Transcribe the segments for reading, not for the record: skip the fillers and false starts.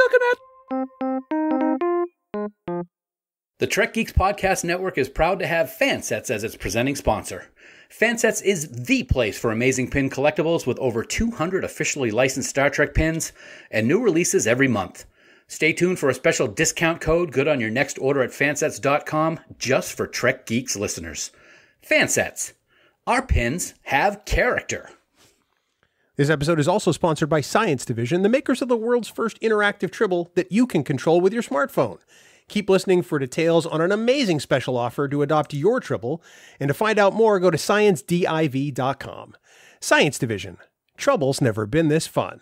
cooking it. The Trek Geeks Podcast Network is proud to have Fansets as its presenting sponsor. Fansets is the place for amazing pin collectibles with over 200 officially licensed Star Trek pins and new releases every month. Stay tuned for a special discount code good on your next order at fansets.com just for Trek Geeks listeners. Fansets. Our pins have character. This episode is also sponsored by Science Division, the makers of the world's first interactive tribble that you can control with your smartphone. Keep listening for details on an amazing special offer to adopt your tribble. And to find out more, go to sciencediv.com. Science Division. Trouble's never been this fun.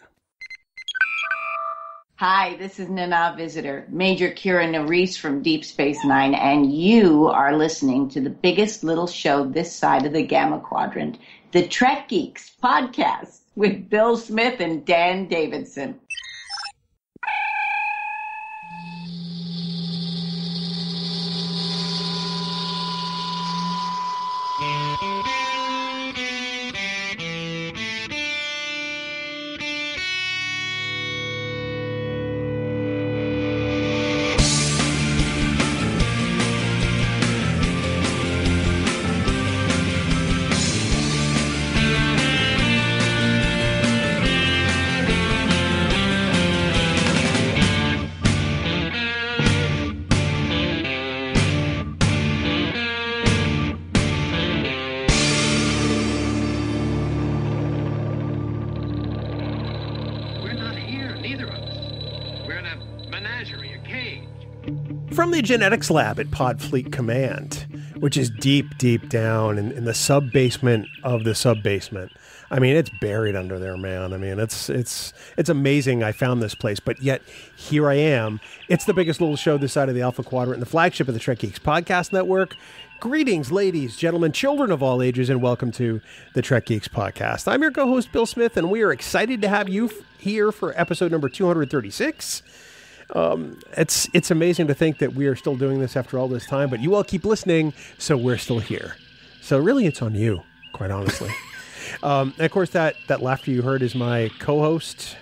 Hi, this is Nana Visitor, Major Kira Nerys from Deep Space Nine, and you are listening to the biggest little show this side of the Gamma Quadrant, the Trek Geeks Podcast with Bill Smith and Dan Davidson. From the genetics lab at Podfleet Command, which is deep, deep down in the sub-basement of the sub-basement. I mean, it's buried under there, man. I mean, it's amazing I found this place, but yet here I am. It's the biggest little show this side of the Alpha Quadrant, the flagship of the Trek Geeks Podcast Network. Greetings, ladies, gentlemen, children of all ages, and welcome to the Trek Geeks Podcast. I'm your co-host, Bill Smith, and we are excited to have you here for episode number 236. It's amazing to think that we are still doing this after all this time, but you all keep listening, so we're still here. So really, it's on you, quite honestly. And of course, that laughter you heard is my co-host.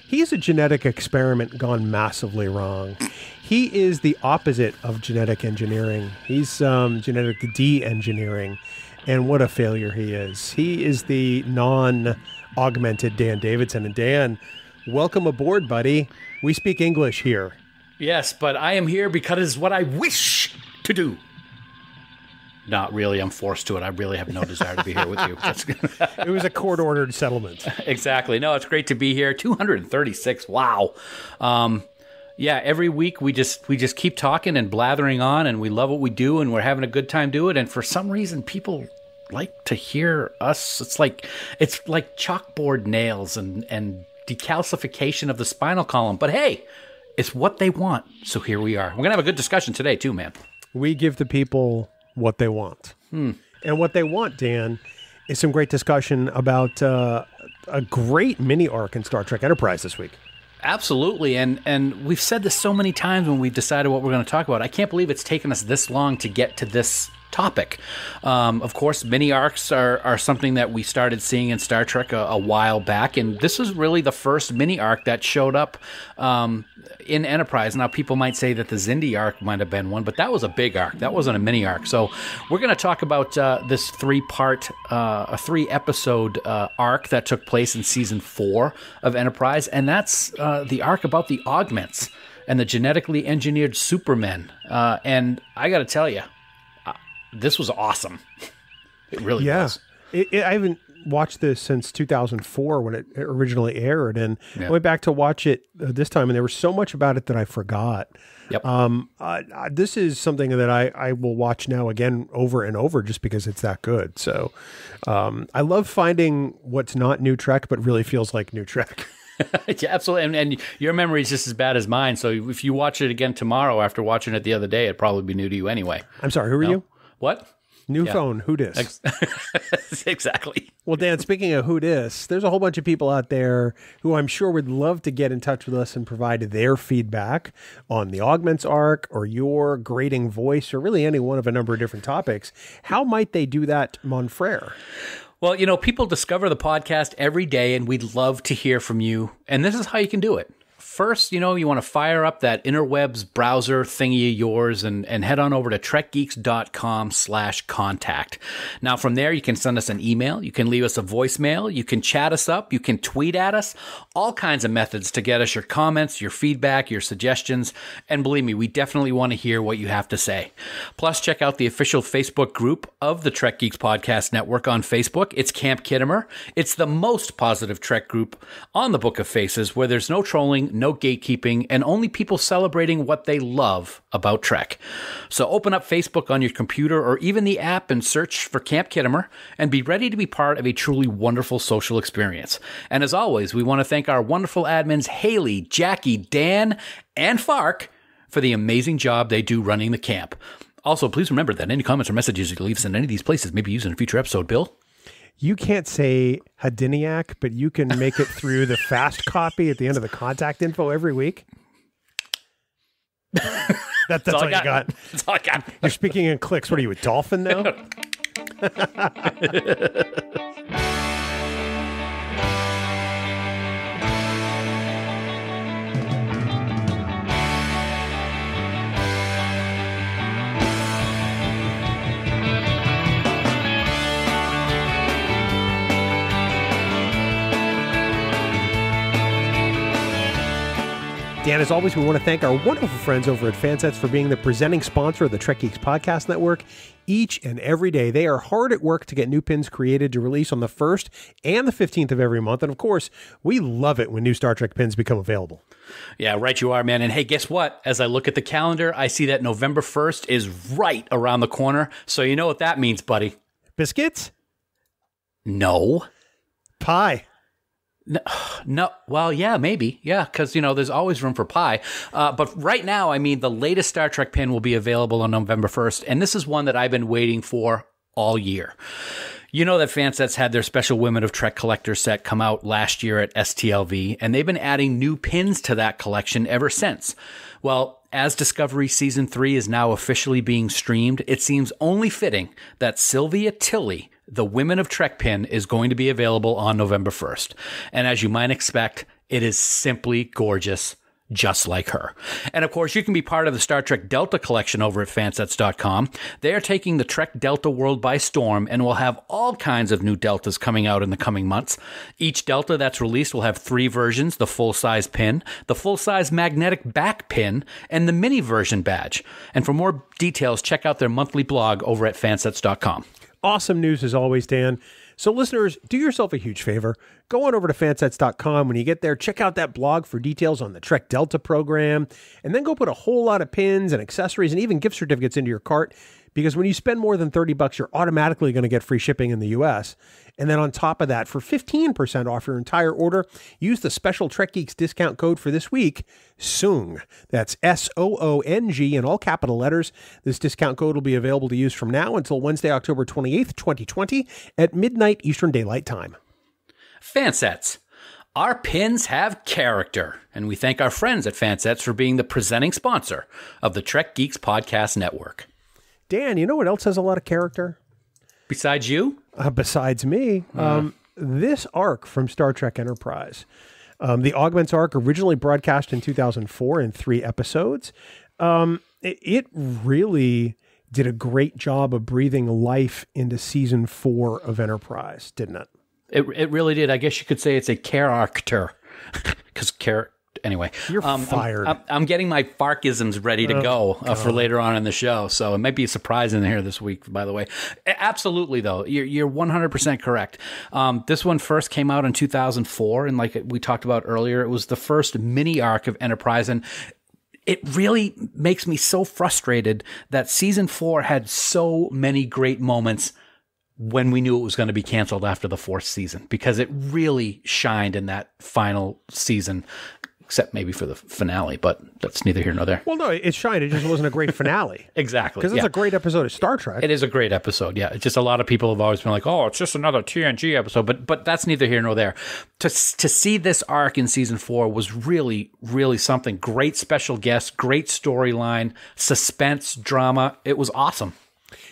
He's a genetic experiment gone massively wrong. He is the opposite of genetic engineering. He's genetic de-engineering, and what a failure he is. He is the non-augmented Dan Davidson. And Dan, welcome aboard, buddy. We speak English here. Yes, but I am here because it's what I wish to do. Not really. I'm forced to it. I really have no desire to be here with you. It was a court-ordered settlement. Exactly. No, it's great to be here. 236. Wow. Yeah, every week we just keep talking and blathering on, and we love what we do, and we're having a good time doing it. And for some reason, people like to hear us. It's like chalkboard nails and decalcification of the spinal column. But hey, it's what they want. So here we are. We're going to have a good discussion today too, man. We give the people what they want. And what they want, Dan, is some great discussion about a great mini arc in Star Trek Enterprise this week. Absolutely. And we've said this so many times when we decided what we're going to talk about. I can't believe it's taken us this long to get to this topic. Of course, mini arcs are something that we started seeing in Star Trek a while back, and this is really the first mini arc that showed up in Enterprise. Now, people might say that the Xindi arc might have been one, but that was a big arc. That wasn't a mini arc. So we're going to talk about this three-episode arc that took place in Season 4 of Enterprise, and that's the arc about the Augments and the genetically engineered supermen. And I got to tell you, this was awesome. It really was. I haven't watched this since 2004 when it originally aired, and I went back to watch it this time, and there was so much about it that I forgot. Yep. This is something that I will watch now again over and over just because it's that good. So I love finding what's not new Trek, but really feels like new Trek. Yeah, absolutely. And your memory is just as bad as mine. So if you watch it again tomorrow after watching it the other day, it'd probably be new to you anyway. I'm sorry, who are you? What? New phone, who dis? Exactly. Well, Dan, speaking of who dis, there's a whole bunch of people out there who I'm sure would love to get in touch with us and provide their feedback on the Augments Arc or your grating voice or really any one of a number of different topics. How might they do that, mon frere? Well, people discover the podcast every day, and we'd love to hear from you. And this is how you can do it. First, you want to fire up that interwebs browser thingy of yours and head on over to trekgeeks.com/contact. Now, from there, you can send us an email. You can leave us a voicemail. You can chat us up. You can tweet at us. All kinds of methods to get us your comments, your feedback, your suggestions. And believe me, we definitely want to hear what you have to say. Plus, check out the official Facebook group of the Trek Geeks Podcast Network on Facebook. It's Camp Kittimer. It's the most positive Trek group on the Book of Faces, where there's no trolling, no gatekeeping, and only people celebrating what they love about Trek. So open up Facebook on your computer or even the app and search for Camp Kittimer and be ready to be part of a truly wonderful social experience. And as always, we want to thank our wonderful admins Haley, Jackie, Dan, and Fark for the amazing job they do running the camp. Also, please remember that any comments or messages you leave us in any of these places may be used in a future episode. Bill? You can't say Hadiniac, but you can make it through the fast copy at the end of the contact info every week. That's all you got. That's all I got. You're speaking in clicks. What are you, a dolphin now? Dan, as always, we want to thank our wonderful friends over at Fansets for being the presenting sponsor of the Trek Geeks Podcast Network. Each and every day, they are hard at work to get new pins created to release on the 1st and the 15th of every month. And of course, we love it when new Star Trek pins become available. Yeah, right you are, man. And hey, guess what? As I look at the calendar, I see that November 1st is right around the corner. So you know what that means, buddy. Biscuits? No. Pie. No, well, yeah, maybe. Yeah, because, there's always room for pie. But right now, the latest Star Trek pin will be available on November 1st, and this is one that I've been waiting for all year. You know that Fansets had their special Women of Trek collector set come out last year at STLV, and they've been adding new pins to that collection ever since. Well, as Discovery Season 3 is now officially being streamed, it seems only fitting that Sylvia Tilly, the Women of Trek pin, is going to be available on November 1st. And as you might expect, it is simply gorgeous, just like her. And of course, you can be part of the Star Trek Delta collection over at fansets.com. They are taking the Trek Delta world by storm and will have all kinds of new Deltas coming out in the coming months. Each Delta that's released will have 3 versions: the full-size pin, the full-size magnetic back pin, and the mini version badge. And for more details, check out their monthly blog over at fansets.com. Awesome news as always, Dan. So listeners, do yourself a huge favor. Go on over to fansets.com. When you get there, check out that blog for details on the Trek Delta program, and then go put a whole lot of pins and accessories and even gift certificates into your cart, because when you spend more than $30, you're automatically going to get free shipping in the U.S. And then on top of that, for 15% off your entire order, use the special Trek Geeks discount code for this week, Soong. That's SOONG in all capital letters. This discount code will be available to use from now until Wednesday, October 28th, 2020 at midnight Eastern Daylight Time. Fansets. Our pins have character, and we thank our friends at Fansets for being the presenting sponsor of the Trek Geeks Podcast Network. Dan, you know what else has a lot of character? Besides you? Besides me. This arc from Star Trek Enterprise. The Augments Arc, originally broadcast in 2004 in 3 episodes. It really did a great job of breathing life into season 4 of Enterprise, didn't it? It really did. I guess you could say it's a character. Because anyway, you're fired. I'm getting my Farkisms ready to go for later on in the show, so it might be a surprise in here this week, by the way. Absolutely, though. You're 100% correct. This one first came out in 2004, and like we talked about earlier, it was the first mini arc of Enterprise, and it really makes me so frustrated that season 4 had so many great moments when we knew it was going to be canceled after the 4th season, because it really shined in that final season, except maybe for the finale, but that's neither here nor there. Well, no, it shined. It just wasn't a great finale. Exactly. Because it's a great episode of Star Trek. It is a great episode, yeah. It's just a lot of people have always been like, oh, it's just another TNG episode, but that's neither here nor there. To see this arc in season 4 was really, really something. Great special guests, great storyline, suspense, drama. It was awesome.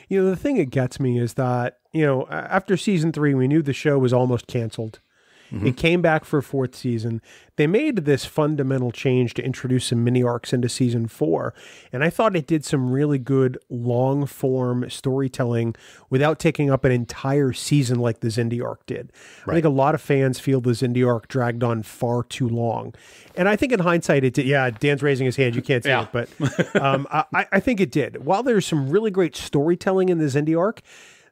You know, the thing that gets me is that, after season 3, we knew the show was almost canceled. It came back for a 4th season. They made this fundamental change to introduce some mini arcs into season 4. And I thought it did some really good long form storytelling without taking up an entire season like the Xindi arc did. Right. I think a lot of fans feel the Xindi arc dragged on far too long. And I think in hindsight it did. Yeah, Dan's raising his hand. You can't see it, but I think it did. While there's some really great storytelling in the Xindi arc,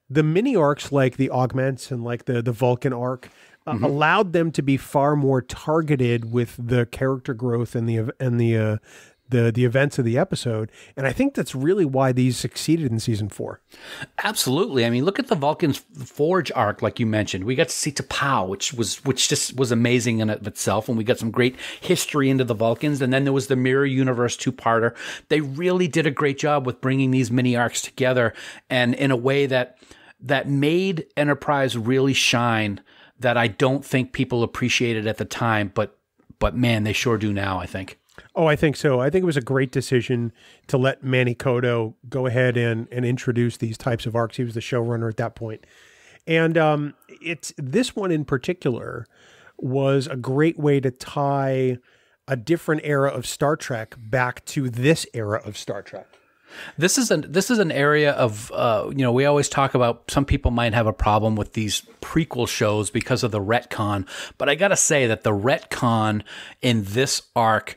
the mini arcs like the Augments and like the Vulcan arc allowed them to be far more targeted with the character growth and the events of the episode. And I think that's really why these succeeded in season 4. Absolutely. I mean, look at the Vulcan's Forge arc, like you mentioned. We got to see T'Pau, which just was amazing in of itself. And we got some great history into the Vulcans. And then there was the Mirror Universe 2-parter. They really did a great job with bringing these mini arcs together and in a way that made Enterprise really shine, that I don't think people appreciated at the time, but man, they sure do now, I think. Oh, I think so. I think it was a great decision to let Manny Koto go ahead and introduce these types of arcs. He was the showrunner at that point. And this one in particular was a great way to tie a different era of Star Trek back to this era of Star Trek. This is an area of, we always talk about some people might have a problem with these prequel shows because of the retcon, but I got to say that the retcon in this arc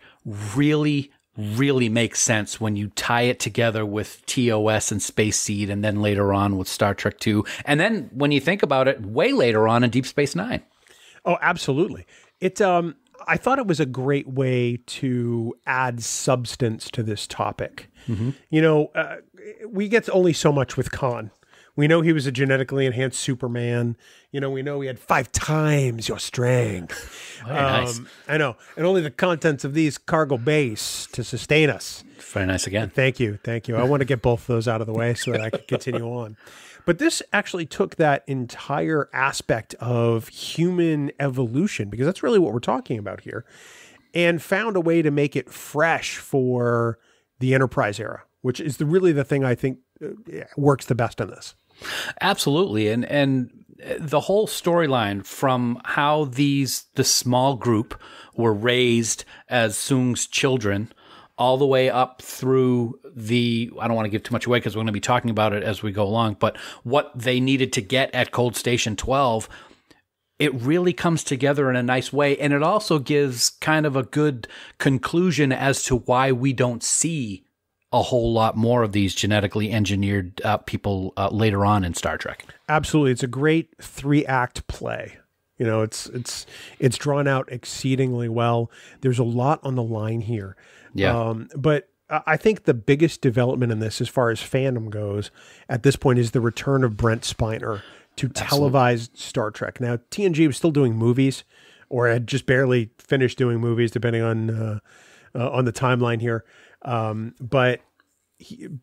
really, really makes sense when you tie it together with TOS and Space Seed and then later on with Star Trek II. And then when you think about it, way later on in Deep Space Nine. Oh, absolutely. I thought it was a great way to add substance to this topic. We get only so much with Khan. We know he was a genetically enhanced Superman. We know he had 5 times your strength. Very nice. I know. And only the contents of these cargo base to sustain us. Very nice again. Thank you. I want to get both of those out of the way so that I can continue on. But this actually took that entire aspect of human evolution, because that's really what we're talking about here, and found a way to make it fresh for the Enterprise era, which is really the thing I think works the best in this. Absolutely. And the whole storyline from how the small group were raised as Soong's children all the way up through I don't want to give too much away because we're going to be talking about it as we go along, but what they needed to get at Cold Station 12, it really comes together in a nice way. And it also gives kind of a good conclusion as to why we don't see a whole lot more of these genetically engineered people later on in Star Trek. Absolutely. It's a great 3-act play. It's drawn out exceedingly well. There's a lot on the line here. Yeah. But I think the biggest development in this, as far as fandom goes, at this point, is the return of Brent Spiner to televised Star Trek. Now, TNG was still doing movies, or had just barely finished doing movies, depending on the timeline here. But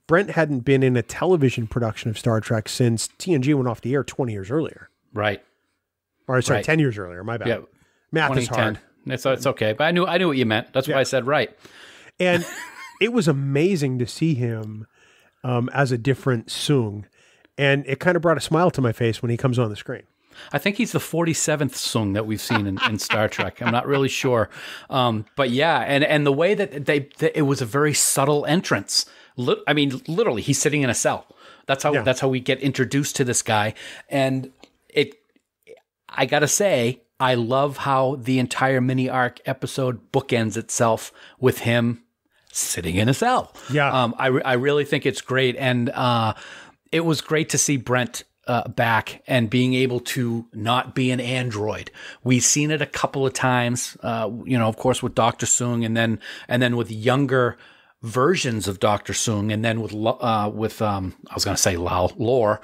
Brent hadn't been in a television production of Star Trek since TNG went off the air 20 years earlier. Right. Or sorry, 10 years earlier. My bad. Yeah. Math is hard. It's okay, but I knew what you meant. That's why I said right. And it was amazing to see him as a different Soong, and it kind of brought a smile to my face when he comes on the screen. I think he's the 47th Soong that we've seen in Star Trek. I'm not really sure, but yeah, and the way that it was a very subtle entrance. I mean, literally, he's sitting in a cell. That's how we get introduced to this guy, and I gotta say, I love how the entire mini arc episode bookends itself with him sitting in a cell. Yeah. I really think it's great. And it was great to see Brent back and being able to not be an android. We've seen it a couple of times, of course, with Dr. Soong and then with younger versions of Dr. Soong, and then with I was going to say Lore,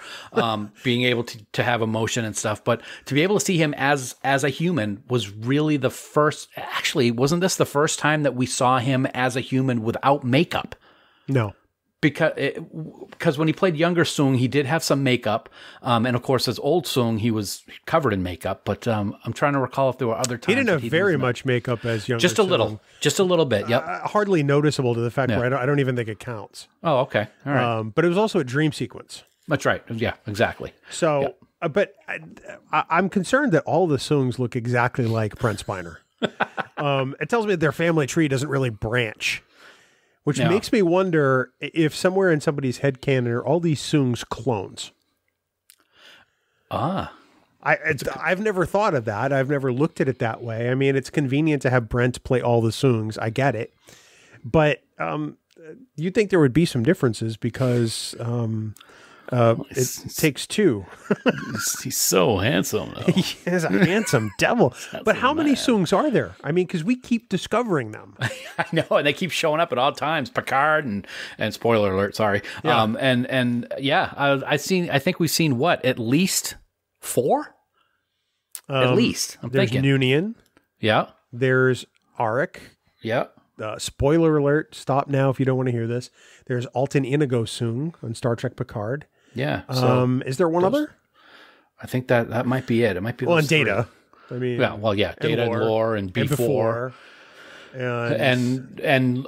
being able to have emotion and stuff, but to be able to see him as a human was really the first. Actually, wasn't this the first time that we saw him as a human without makeup? No. Because when he played younger Soong, he did have some makeup, and of course, as old Soong, he was covered in makeup. But I'm trying to recall if there were other times he didn't have very much makeup as younger. Just a little bit. Yep, hardly noticeable to the fact where I don't even think it counts. Oh, okay, all right. But it was also a dream sequence. That's right. Yeah, exactly. So But I'm concerned that all the Soongs look exactly like Brent Spiner. It tells me that their family tree doesn't really branch, which makes me wonder if somewhere in somebody's headcanon are all these Soongs clones. I've never thought of that. I've never looked at it that way. I mean, it's convenient to have Brent play all the Soongs. I get it. But you'd think there would be some differences because it takes two. He's so handsome, though. He is a handsome devil. But how many Soongs are there? I mean, because we keep discovering them. I know, and they keep showing up at all times. Picard and spoiler alert, sorry. Yeah. I think we've seen what, at least 4? At least. There's thinking. Noonian. Yeah. There's Arik. Yeah. Spoiler alert. Stop now if you don't want to hear this. There's Alton Inigo Soong on Star Trek Picard. Yeah. Is there one other? I think that might be it. It might be and Data. I mean, Data and Lore and B4. And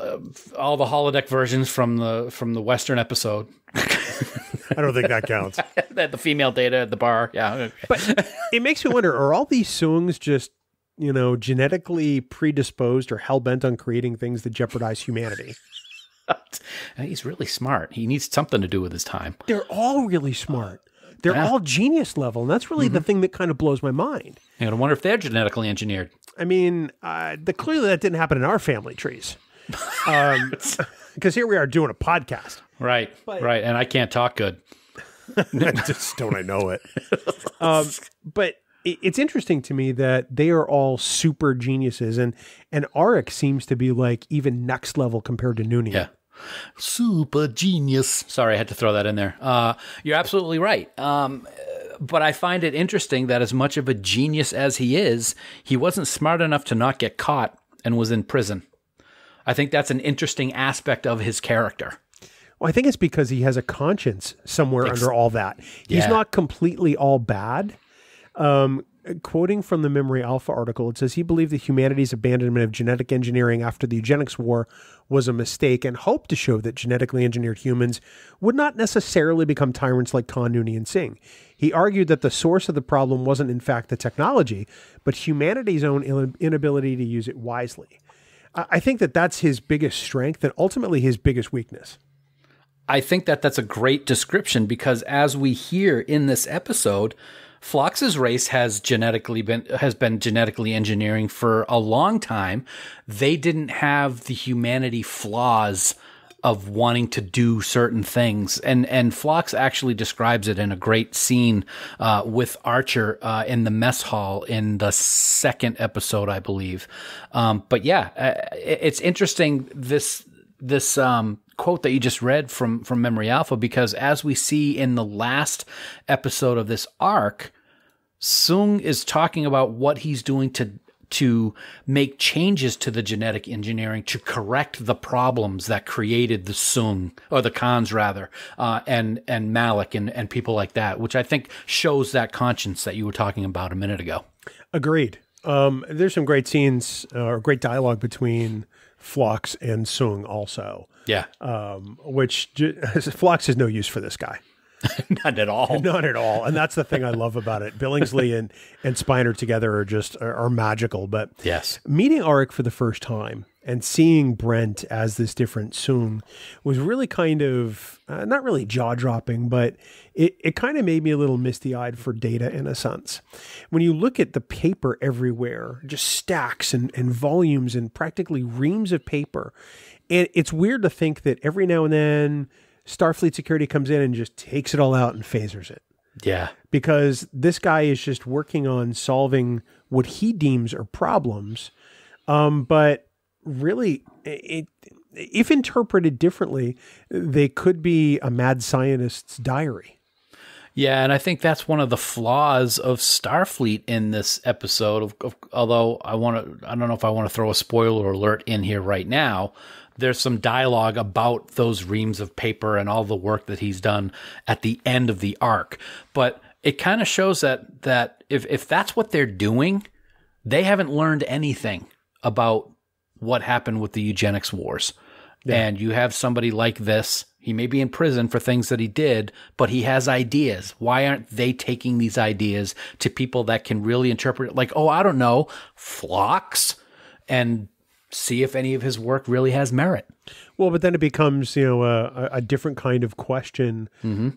all the holodeck versions from the Western episode. I don't think that counts. The female Data at the bar. Yeah. But it makes me wonder, are all these Soongs just, genetically predisposed or hell-bent on creating things that jeopardize humanity? He's really smart. He needs something to do with his time. They're all really smart. They're all genius level. And that's really the thing that kind of blows my mind. I wonder if they're genetically engineered. I mean, clearly that didn't happen in our family trees. Because here we are doing a podcast. Right. And I can't talk good. Just don't I know it. But it's interesting to me that they are all super geniuses. And Arik seems to be like even next level compared to Noonian. Yeah. Super genius. Sorry, I had to throw that in there. You're absolutely right. But I find it interesting that as much of a genius as he is, he wasn't smart enough to not get caught and was in prison. I think that's an interesting aspect of his character. Well, I think it's because he has a conscience somewhere under all that. He's not completely all bad. Quoting from the Memory Alpha article, it says he believed that humanity's abandonment of genetic engineering after the eugenics war was a mistake and hoped to show that genetically engineered humans would not necessarily become tyrants like Khan, Noonien, and Singh. He argued that the source of the problem wasn't in fact the technology, but humanity's own inability to use it wisely. I think that that's his biggest strength and ultimately his biggest weakness. I think that that's a great description because as we hear in this episode, Phlox's race has been genetically engineering for a long time. They didn't have the humanity flaws of wanting to do certain things. And Phlox actually describes it in a great scene with Archer in the mess hall in the second episode, I believe. But it's interesting this quote that you just read from Memory Alpha, because as we see in the last episode of this arc, Soong is talking about what he's doing to make changes to the genetic engineering to correct the problems that created the Soong, or the Khans rather, and Malik and people like that, which I think shows that conscience that you were talking about a minute ago. Agreed. There's some great scenes or great dialogue between Phlox and Soong also. Yeah. Which Phlox has no use for this guy. Not at all. Not at all. And that's the thing I love about it. Billingsley and Spiner together are magical. But yes, meeting Arik for the first time and seeing Brent as this different Soong was really kind of, not really jaw-dropping, but it kind of made me a little misty-eyed for Data in a sense. When you look at the paper everywhere, just stacks and volumes and practically reams of paper, and it's weird to think that every now and then Starfleet security comes in and just takes it all out and phasers it. Yeah. Because this guy is just working on solving what he deems are problems. But really, if interpreted differently, they could be a mad scientist's diary. Yeah, and I think that's one of the flaws of Starfleet in this episode. Although I don't know if I want to throw a spoiler alert in here right now. There's some dialogue about those reams of paper and all the work that he's done at the end of the arc. But it kind of shows that if that's what they're doing, they haven't learned anything about what happened with the eugenics wars. Yeah. And you have somebody like this He may be in prison for things that he did, but he has ideas. Why aren't they taking these ideas to people that can really interpret it? Like, oh, I don't know, flocks, and see if any of his work really has merit. Well, but then it becomes, a different kind of question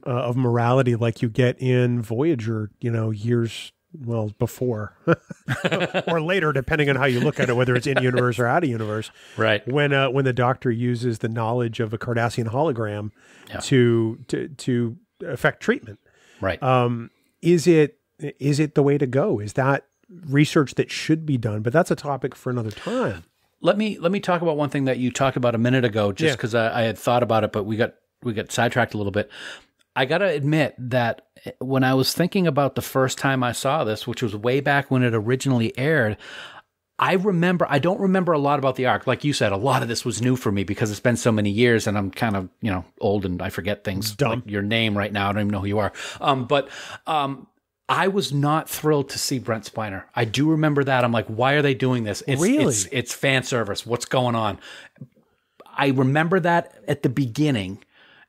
of morality, like you get in Voyager, years before or later, depending on how you look at it, whether it's in universe or out of universe. Right. When the Doctor uses the knowledge of a Cardassian hologram to affect treatment. Right. Is it the way to go? Is that research that should be done? But that's a topic for another time. Let me talk about one thing that you talked about a minute ago, just because I had thought about it, but we got sidetracked a little bit. I got to admit that when I was thinking about the first time I saw this, which was way back when it originally aired, I don't remember a lot about the arc. Like you said, a lot of this was new for me because it's been so many years and I'm kind of, old and I forget things. Dumb. Like your name right now. I don't even know who you are. But I was not thrilled to see Brent Spiner. I do remember that. I'm like, why are they doing this? It's fan service. What's going on? I remember that at the beginning.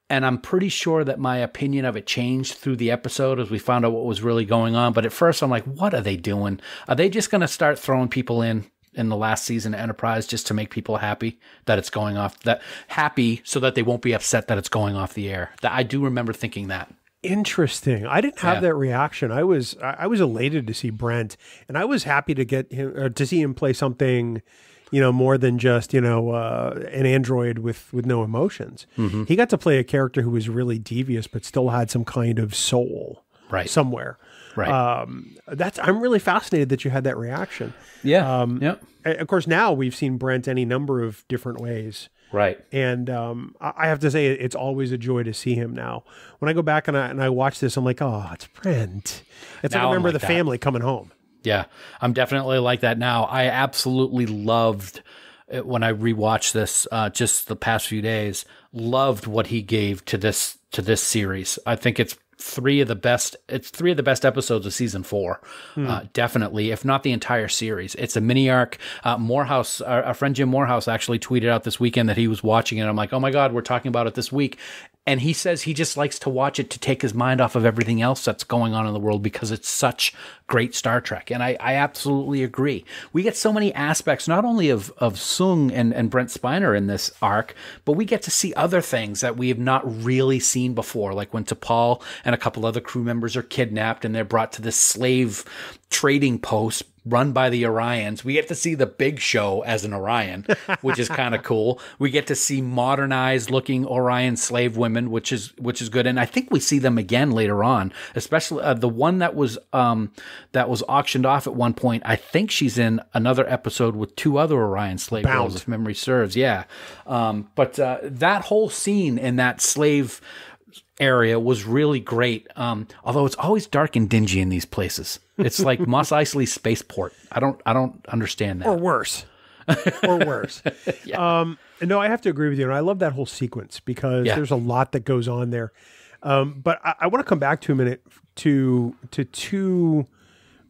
And I'm pretty sure that my opinion of it changed through the episode as we found out what was really going on. But at first I'm like, what are they doing? Are they just going to start throwing people in the last season of Enterprise just to make people happy that it's going off, so that they won't be upset that it's going off the air? I do remember thinking that. Interesting. I didn't have that reaction. I was elated to see Brent, and I was happy to get him to see him play something, more than just, an android with no emotions. Mm-hmm. He got to play a character who was really devious, but still had some kind of soul somewhere. Right. I'm really fascinated that you had that reaction. Yeah. Of course, now we've seen Brent any number of different ways. Right. And I have to say, it's always a joy to see him now. When I go back and I watch this, I'm like, oh, it's Brent. It's like a member of the family coming home. Yeah, I'm definitely like that now. I absolutely loved it when I rewatched this just the past few days. Loved what he gave to this series. I think it's three of the best episodes of season 4. Definitely, if not the entire series. It's a mini arc. Morehouse, our friend Jim Morehouse, actually tweeted out this weekend that he was watching it. I'm like, oh my God, we're talking about it this week. And he says he just likes to watch it to take his mind off of everything else that's going on in the world because it's such great Star Trek. And I absolutely agree. We get so many aspects, not only of Soong and Brent Spiner in this arc, but we get to see other things that we have not really seen before, like when T'Pol and a couple other crew members are kidnapped and they're brought to this slave trading post run by the Orions. We get to see the Big Show as an Orion, which is kind of cool. We get to see modernized looking Orion slave women, which is good. And I think we see them again later on, especially the one that was auctioned off at one point. I think she's in another episode with 2 other Orion slave girls, if memory serves. Yeah. But that whole scene in that slave area was really great. Although it's always dark and dingy in these places. It's like Mos Eisley Spaceport. I don't understand that. Or worse. Yeah. No, I have to agree with you. And I love that whole sequence because there's a lot that goes on there. But I want to come back to a minute to 2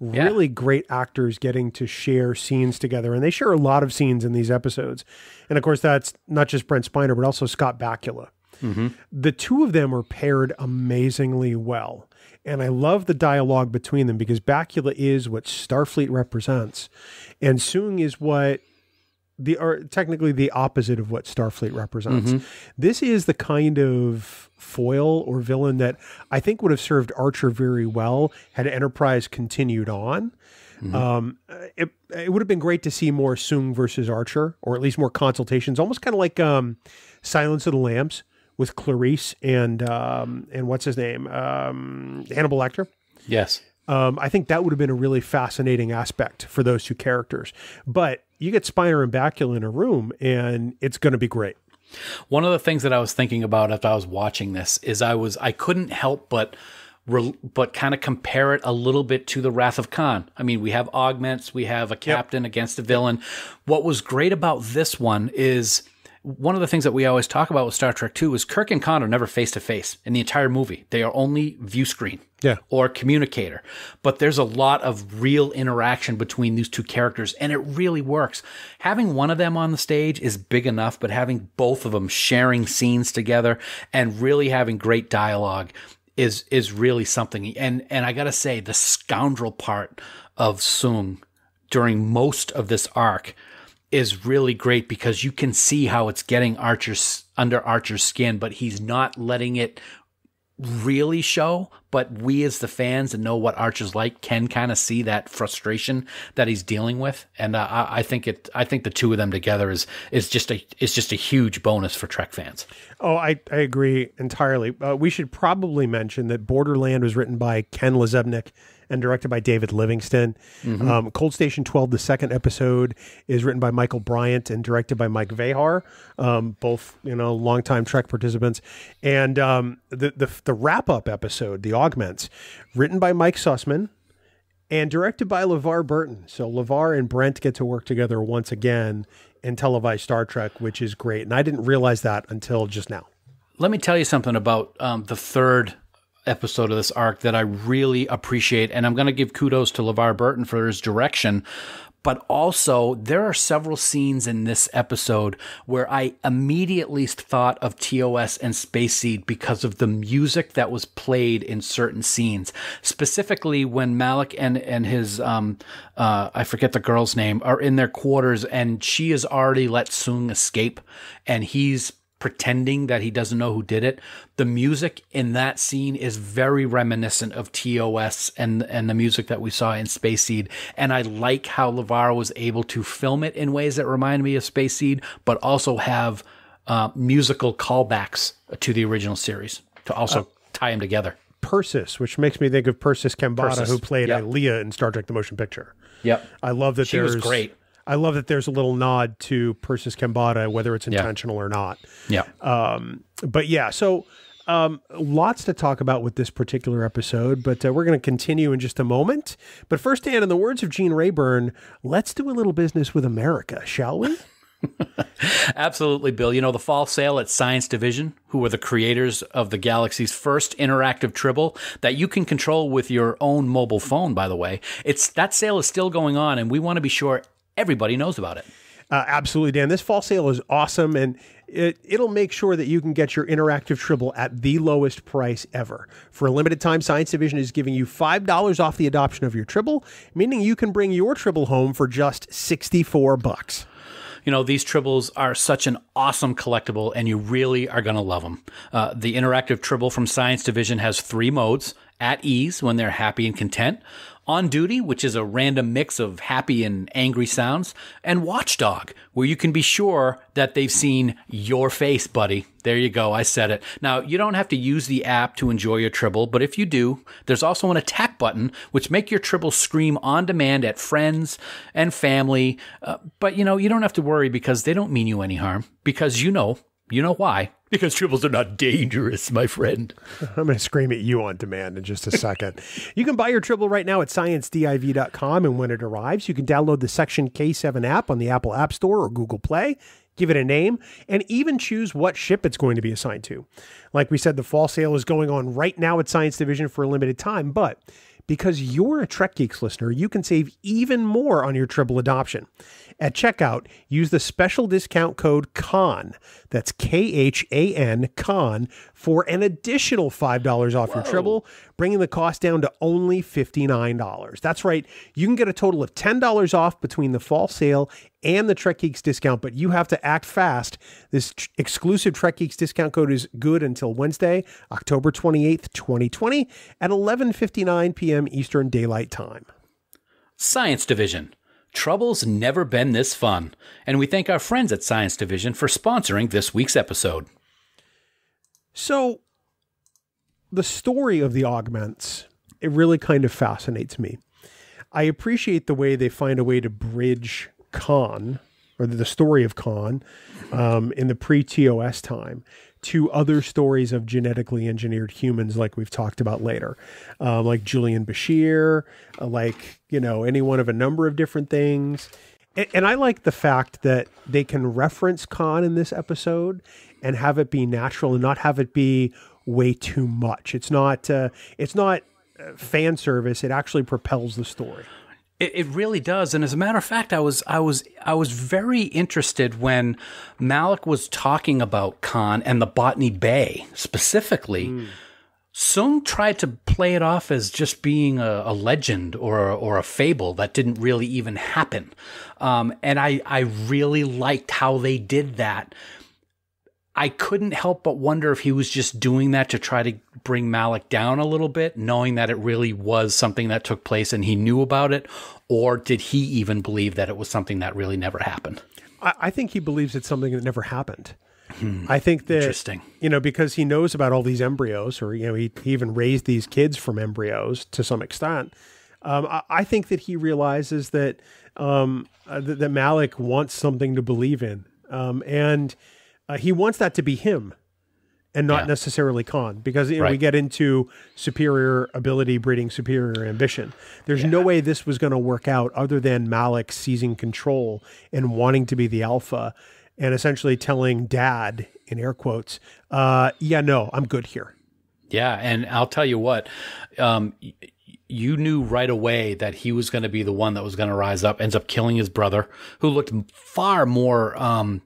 really great actors getting to share scenes together. And they share a lot of scenes in these episodes. And of course, that's not just Brent Spiner, but also Scott Bakula. Mm-hmm. The 2 of them are paired amazingly well. And I love the dialogue between them because Bakula is what Starfleet represents. And Soong is technically the opposite of what Starfleet represents. Mm-hmm. This is the kind of foil or villain that I think would have served Archer very well had Enterprise continued on. Mm-hmm. It would have been great to see more Soong versus Archer, or at least more consultations, almost kind of like Silence of the Lambs with Clarice and what's his name? Hannibal Lecter. Yes. I think that would have been a really fascinating aspect for those 2 characters. But you get Spiner and Bakula in a room, and it's going to be great. One of the things that I was thinking about as I was watching this is I couldn't help but kind of compare it a little bit to the Wrath of Khan. I mean, we have augments, we have a captain against a villain. What was great about this one is one of the things that we always talk about with Star Trek 2 is Kirk and Khan are never face to face in the entire movie. They are only view screen or communicator. But there's a lot of real interaction between these two characters, and it really works. Having one of them on the stage is big enough, but having both of them sharing scenes together and really having great dialogue is really something. And I got to say, the scoundrel part of Soong during most of this arc is really great, because you can see how it's getting under Archer's skin, but he's not letting it really show. But we as the fans and know what Archer's like can kind of see that frustration that he's dealing with. And I think the two of them together is just a huge bonus for Trek fans. Oh, I agree entirely. We should probably mention that Borderland was written by Ken Lezebnik and directed by David Livingston. Mm-hmm. Cold Station 12, the second episode, is written by Michael Bryant and directed by Mike Vehar, both longtime Trek participants. And the wrap-up episode, the Augments, written by Mike Sussman and directed by LeVar Burton. So LeVar and Brent get to work together once again in televised Star Trek, which is great. And I didn't realize that until just now. Let me tell you something about the third episode of this arc that I really appreciate, and I'm going to give kudos to LeVar Burton for his direction, but also there are several scenes in this episode where I immediately thought of TOS and Space Seed because of the music that was played in certain scenes. Specifically when Malik and his I forget the girl's name, are in their quarters and she has already let Soong escape and he's pretending that he doesn't know who did it. The music in that scene is very reminiscent of TOS and the music that we saw in Space Seed. And I like how LeVar was able to film it in ways that remind me of Space Seed, but also have musical callbacks to the original series to also tie them together. Persis, which makes me think of Persis Kambata, who played Leia in Star Trek The Motion Picture. Yep. I love that she was great. I love that there's a little nod to Persis Kambata, whether it's intentional or not. Yeah. But yeah, so lots to talk about with this particular episode, but we're going to continue in just a moment. But first, Dan, in the words of Gene Rayburn, let's do a little business with America, shall we? Absolutely, Bill. The fall sale at Science Division, who were the creators of the galaxy's first interactive Tribble that you can control with your own mobile phone, by the way. That sale is still going on, and we want to be sure everybody knows about it. Absolutely, Dan. This fall sale is awesome, and it'll make sure that you can get your interactive Tribble at the lowest price ever. For a limited time, Science Division is giving you $5 off the adoption of your Tribble, meaning you can bring your Tribble home for just $64. These Tribbles are such an awesome collectible, and you really are going to love them. The interactive Tribble from Science Division has 3 modes: at ease, when they're happy and content; on duty, which is a random mix of happy and angry sounds; and watchdog, where you can be sure that they've seen your face, buddy. There you go. I said it. Now, you don't have to use the app to enjoy your Tribble, but if you do, there's also an attack button, which make your Tribble scream on demand at friends and family. But, you don't have to worry because they don't mean you any harm. Because you know why. Because Tribbles are not dangerous, my friend. I'm going to scream at you on demand in just a second. You can buy your Tribble right now at sciencediv.com, and when it arrives, you can download the Section K7 app on the Apple App Store or Google Play, give it a name, and even choose what ship it's going to be assigned to. Like we said, the fall sale is going on right now at Science Division for a limited time, but because you're a Trek Geeks listener, you can save even more on your Tribble adoption. At checkout, use the special discount code KHAN, that's KHAN, KHAN, for an additional $5 off your Tribble, bringing the cost down to only $59. That's right, you can get a total of $10 off between the fall sale and the Trek Geeks discount, but you have to act fast. This exclusive Trek Geeks discount code is good until Wednesday, October 28th, 2020 at 11:59 p.m. Eastern Daylight Time. Science Division. Trouble's never been this fun. And we thank our friends at Science Division for sponsoring this week's episode. So, the story of the Augments, it really kind of fascinates me. I appreciate the way they find a way to bridge Khan, or the story of Khan, in the pre-TOS time, to other stories of genetically engineered humans like we've talked about later, like Julian Bashir, like, any one of a number of different things. And I like the fact that they can reference Khan in this episode and have it be natural and not have it be way too much. It's not fan service. It actually propels the story. It really does. And as a matter of fact, I was very interested when Malik was talking about Khan and the Botany Bay specifically. Soong tried to play it off as just being a legend or a fable that didn't really even happen. And I really liked how they did that. I couldn't help but wonder if he was just doing that to try to bring Malik down a little bit, knowing that it really was something that took place and he knew about it, or did he even believe that it was something that really never happened? I think he believes it's something that never happened. I think that, Interesting. Because he knows about all these embryos, or, he even raised these kids from embryos to some extent. I think that he realizes that, that Malik wants something to believe in. And he wants that to be him and not necessarily Khan, because we get into superior ability breeding superior ambition. There's no way this was going to work out other than Malik seizing control and wanting to be the alpha and essentially telling Dad, in air quotes, I'm good here. Yeah, and I'll tell you what, you knew right away that he was going to be the one that was going to rise up, ends up killing his brother, who looked far more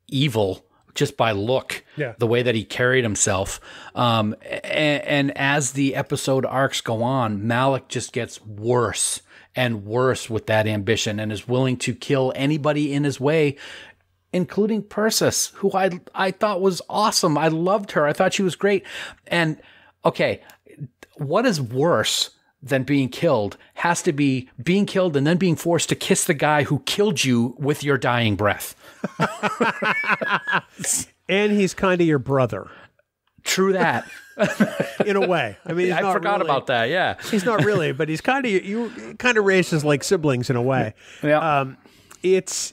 evil just by look, the way that he carried himself. And as the episode arcs go on, Malik just gets worse and worse with that ambition and is willing to kill anybody in his way, including Persis, who I thought was awesome. I loved her. I thought she was great. And okay, what is worse than being killed has to be being killed and then being forced to kiss the guy who killed you with your dying breath. And he's kind of your brother. True that. In a way. I mean, I forgot about that. Yeah. He's not really, but he's kind of, you kind of raised as like siblings in a way. Yeah. It's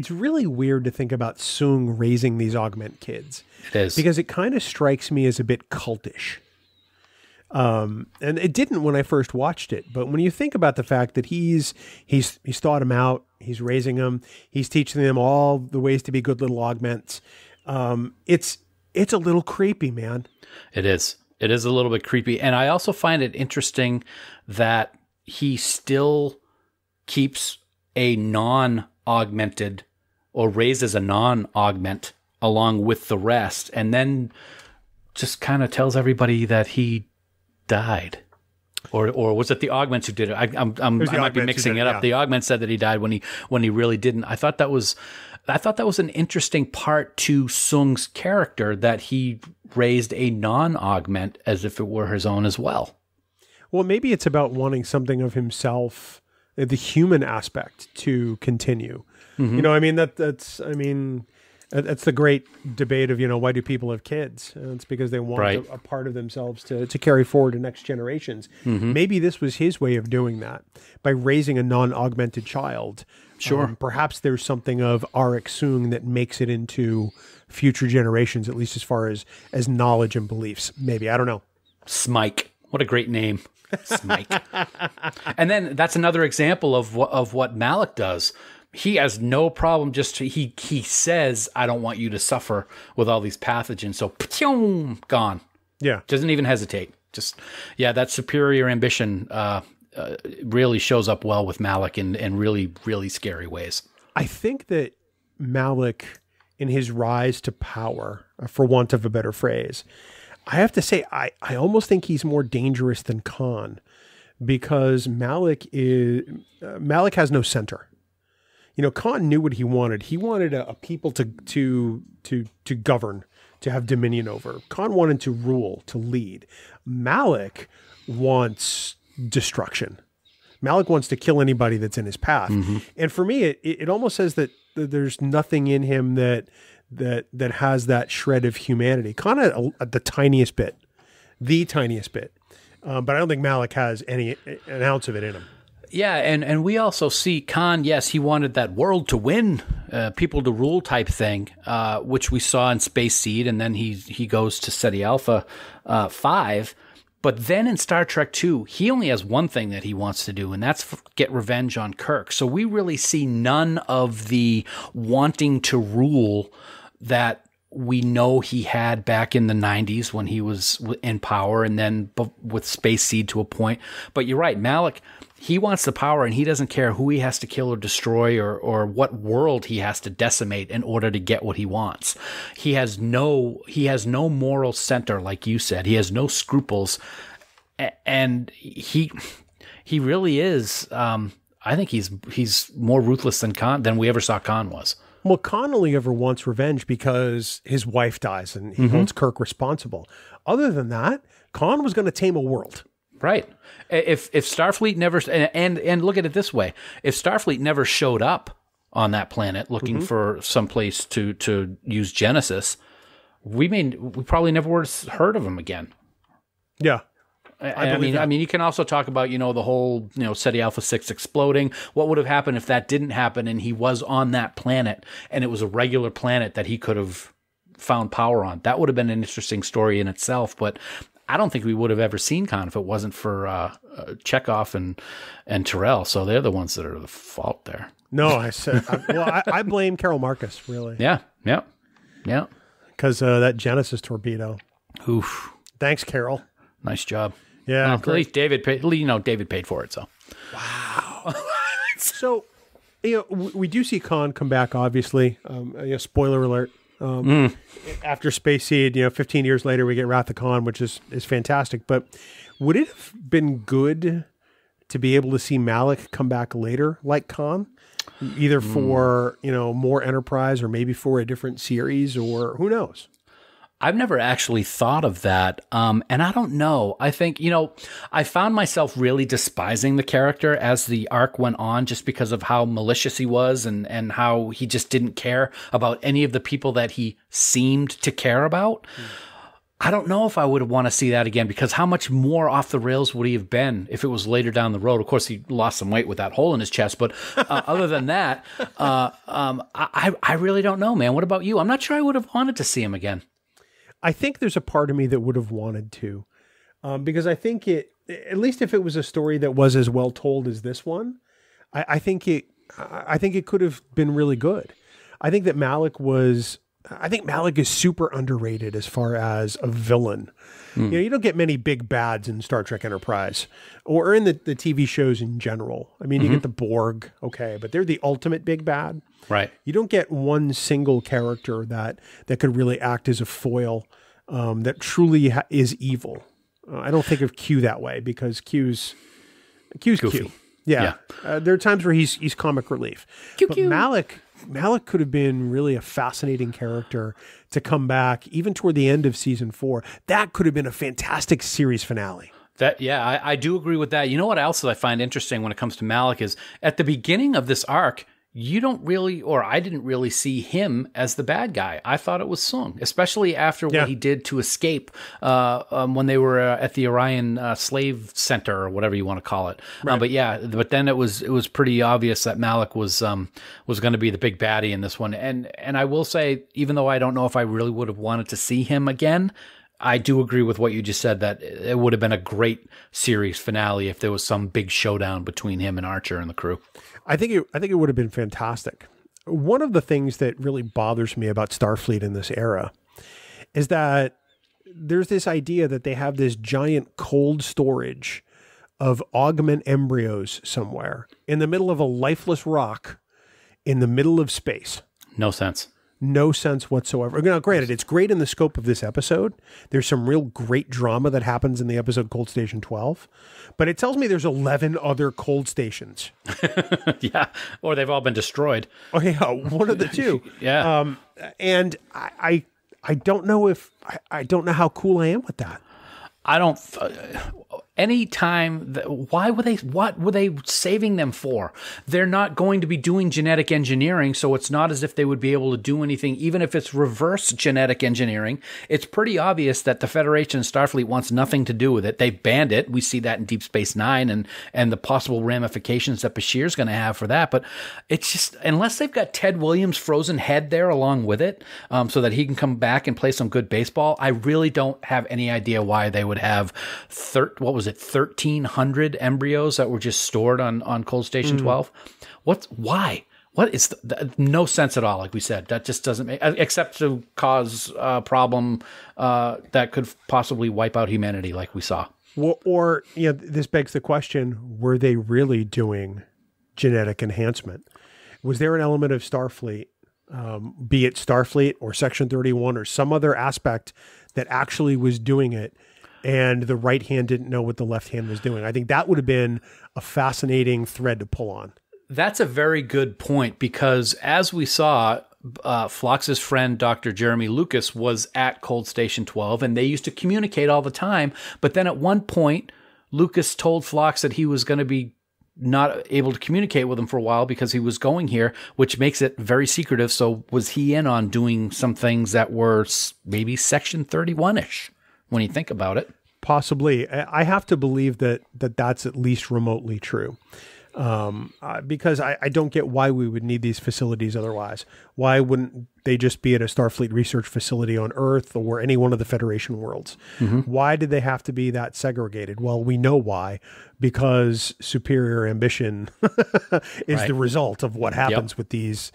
really weird to think about Soong raising these augment kids. It is. Because it kind of strikes me as a bit cultish. And it didn't when I first watched it, but when you think about the fact that he's thought them out, he's raising them, he's teaching them all the ways to be good little augments. It's a little creepy, man. It is. It is a little bit creepy. And I also find it interesting that he still keeps a non-augmented or raises a non-augment along with the rest, and then just kind of tells everybody that he died, or was it the augments who did it? I might be mixing it up. Yeah. The augment said that he died when he really didn't. I thought that was an interesting part to Soong's character, that he raised a non-augment as if it were his own as well. Well, maybe it's about wanting something of himself, the human aspect, to continue. Mm-hmm. That's the great debate of, why do people have kids? It's because they want a part of themselves to carry forward to next generations. Mm-hmm. Maybe this was his way of doing that by raising a non-augmented child. Sure. Perhaps there's something of Arik Soong that makes it into future generations, at least as far as knowledge and beliefs. Maybe. I don't know. Smike. What a great name. Smike. And then that's another example of what Malik does. He has no problem. He says, "I don't want you to suffer with all these pathogens." So, gone. Yeah, doesn't even hesitate. That superior ambition really shows up well with Malik in really, really scary ways. I think that Malik, in his rise to power, for want of a better phrase, I have to say, I almost think he's more dangerous than Khan, because Malik has no center. Khan knew what he wanted. He wanted a people to govern, to have dominion over. Khan wanted to rule, to lead. Malik wants destruction. Malik wants to kill anybody that's in his path. Mm-hmm. And for me, it almost says that there's nothing in him that has that shred of humanity. Khan had the tiniest bit. But I don't think Malik has an ounce of it in him. Yeah, and we also see Khan, yes, he wanted that world to win, people to rule type thing, which we saw in Space Seed, and then he goes to SETI Alpha 5. But then in Star Trek II, he only has one thing that he wants to do, and that's get revenge on Kirk. So we really see none of the wanting to rule that we know he had back in the 90s when he was in power, and then with Space Seed to a point. But you're right, Malik, he wants the power, and he doesn't care who he has to kill or destroy or what world he has to decimate in order to get what he wants. He has no moral center, like you said. He has no scruples, and he really is. I think he's more ruthless than we ever saw Khan was. Well, Khan only ever wants revenge because his wife dies, and he holds Kirk responsible. Other than that, Khan was going to tame a world. Right. If Starfleet never, and look at it this way, if Starfleet never showed up on that planet looking for some place to use Genesis, we probably never would have heard of him again. Yeah. I mean, you can also talk about, the whole, SETI Alpha 6 exploding. What would have happened if that didn't happen and he was on that planet and it was a regular planet that he could have found power on? That would have been an interesting story in itself, but I don't think we would have ever seen Khan if it wasn't for Chekhov and Terrell. So they're the ones that are the fault there. No, I blame Carol Marcus, really. Yeah. Because that Genesis torpedo. Oof. Thanks, Carol. Nice job. Yeah. Well, at least David paid. David paid for it. So. Wow. So, we do see Khan come back. Obviously, spoiler alert. After Space Seed, 15 years later, we get Wrath of Khan, which is fantastic. But would it have been good to be able to see Malik come back later, like Khan, either for more Enterprise or maybe for a different series, or who knows? I've never actually thought of that. And I don't know. I think, I found myself really despising the character as the arc went on, just because of how malicious he was and how he just didn't care about any of the people that he seemed to care about. I don't know if I would want to see that again, because how much more off the rails would he have been if it was later down the road? Of course, he lost some weight with that hole in his chest, but other than that, I really don't know, man. What about you? I'm not sure I would have wanted to see him again. I think there's a part of me that would have wanted to, because I think at least if it was a story that was as well told as this one, I think it could have been really good. I think Malik is super underrated as far as a villain. You don't get many big bads in Star Trek Enterprise or in the TV shows in general. I mean, you get the Borg, okay, but they're the ultimate big bad. Right. You don't get one single character that could really act as a foil that truly is evil. I don't think of Q that way, because Q's Goofy. Q. Yeah. There are times where he's comic relief. But Malik could have been really a fascinating character to come back even toward the end of season 4. That could have been a fantastic series finale. I do agree with that. You know what else I find interesting when it comes to Malik is at the beginning of this arc, you don't really, or I didn't really see him as the bad guy. I thought it was Soong, especially after what he did to escape when they were at the Orion Slave Center, or whatever you want to call it. Right. But then it was pretty obvious that Malik was going to be the big baddie in this one. And I will say, even though I don't know if I really would have wanted to see him again, I do agree with what you just said, that it would have been a great series finale if there was some big showdown between him and Archer and the crew. I think it would have been fantastic. One of the things that really bothers me about Starfleet in this era is that there's this idea that they have this giant cold storage of augment embryos somewhere in the middle of a lifeless rock in the middle of space. No sense. No sense whatsoever. Now, granted, it's great in the scope of this episode. There's some real great drama that happens in the episode Cold Station 12, but it tells me there's 11 other cold stations. Yeah, or they've all been destroyed. Oh yeah, one of the two. Yeah. And I don't know I don't know how cool I am with that. anytime, what were they saving them for? They're not going to be doing genetic engineering, so it's not as if they would be able to do anything, even if it's reverse genetic engineering. It's pretty obvious that the Federation and Starfleet wants nothing to do with it. They banned it. We see that in Deep Space Nine and the possible ramifications that Bashir's going to have for that. But it's just, unless they've got Ted Williams' frozen head there along with it, so that he can come back and play some good baseball, I really don't have any idea why they would have 1,300 embryos that were just stored on Cold Station 12. Why? What is no sense at all? Like we said, that just doesn't make, except to cause a problem that could possibly wipe out humanity, like we saw. Well, or this begs the question: were they really doing genetic enhancement? Was there an element of Starfleet, be it Starfleet or Section 31 or some other aspect, that actually was doing it, and the right hand didn't know what the left hand was doing? I think that would have been a fascinating thread to pull on. That's a very good point, because as we saw, Phlox's friend, Dr. Jeremy Lucas, was at Cold Station 12, and they used to communicate all the time. But then at one point, Lucas told Phlox that he was going to be not able to communicate with him for a while because he was going here, which makes it very secretive. So was he in on doing some things that were maybe Section 31-ish when you think about it? Possibly. I have to believe that's at least remotely true. Because I don't get why we would need these facilities otherwise. Why wouldn't they just be at a Starfleet research facility on Earth or any one of the Federation worlds? Mm-hmm. Why did they have to be that segregated? Well, we know why, because superior ambition is the result of what happens with these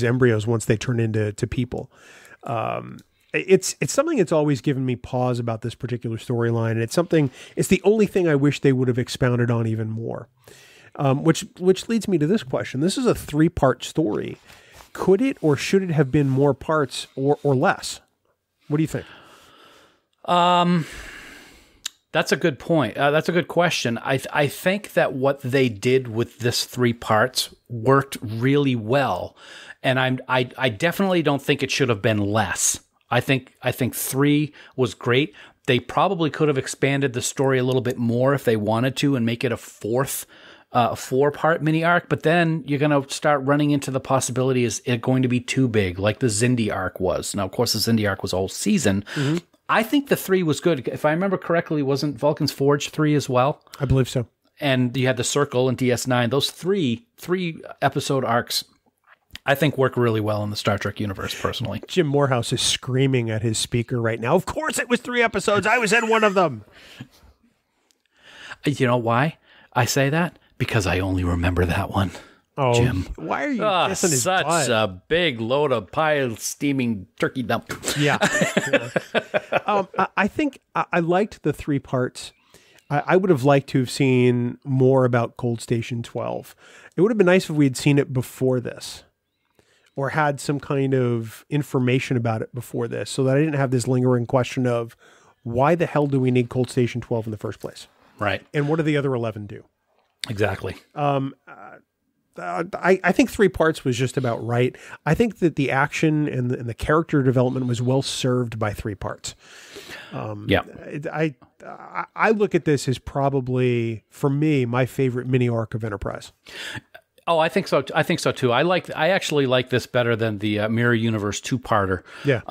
embryos once they turn into people. It's something that's always given me pause about this particular storyline, and it's the only thing I wish they would have expounded on even more. Which leads me to this question. This is a 3-part story. Could it or should it have been more parts or less? What do you think? That's a good point. That's a good question. I think that what they did with this 3 parts worked really well, and I definitely don't think it should have been less. I think 3 was great. They probably could have expanded the story a little bit more if they wanted to and make it a 4-part mini arc, but then you're going to start running into the possibility, is it going to be too big, like the Xindi arc was? Now, of course, the Xindi arc was a whole season. Mm-hmm. I think the 3 was good. If I remember correctly, wasn't Vulcan's Forge 3 as well? I believe so. And you had the Circle and DS9. Those three episode arcs, I think, work really well in the Star Trek universe, personally. Jim Morehouse is screaming at his speaker right now. Of course it was 3 episodes. I was in one of them. You know why I say that? Because I only remember that one. Oh, Jim. Why are you kissing his such butt? a big load of pile steaming turkey dump. Yeah. I think I liked the 3 parts. I would have liked to have seen more about Cold Station 12. It would have been nice if we had seen it before this, or had some kind of information about it before this, so that I didn't have this lingering question of why the hell do we need Cold Station 12 in the first place? Right. And what do the other 11 do? Exactly. I think 3 parts was just about right. I think that the action and the character development was well served by 3 parts. I look at this as probably, for me, my favorite mini arc of Enterprise. Oh, I think so. I think so too. I actually like this better than the Mirror Universe 2-parter. Yeah.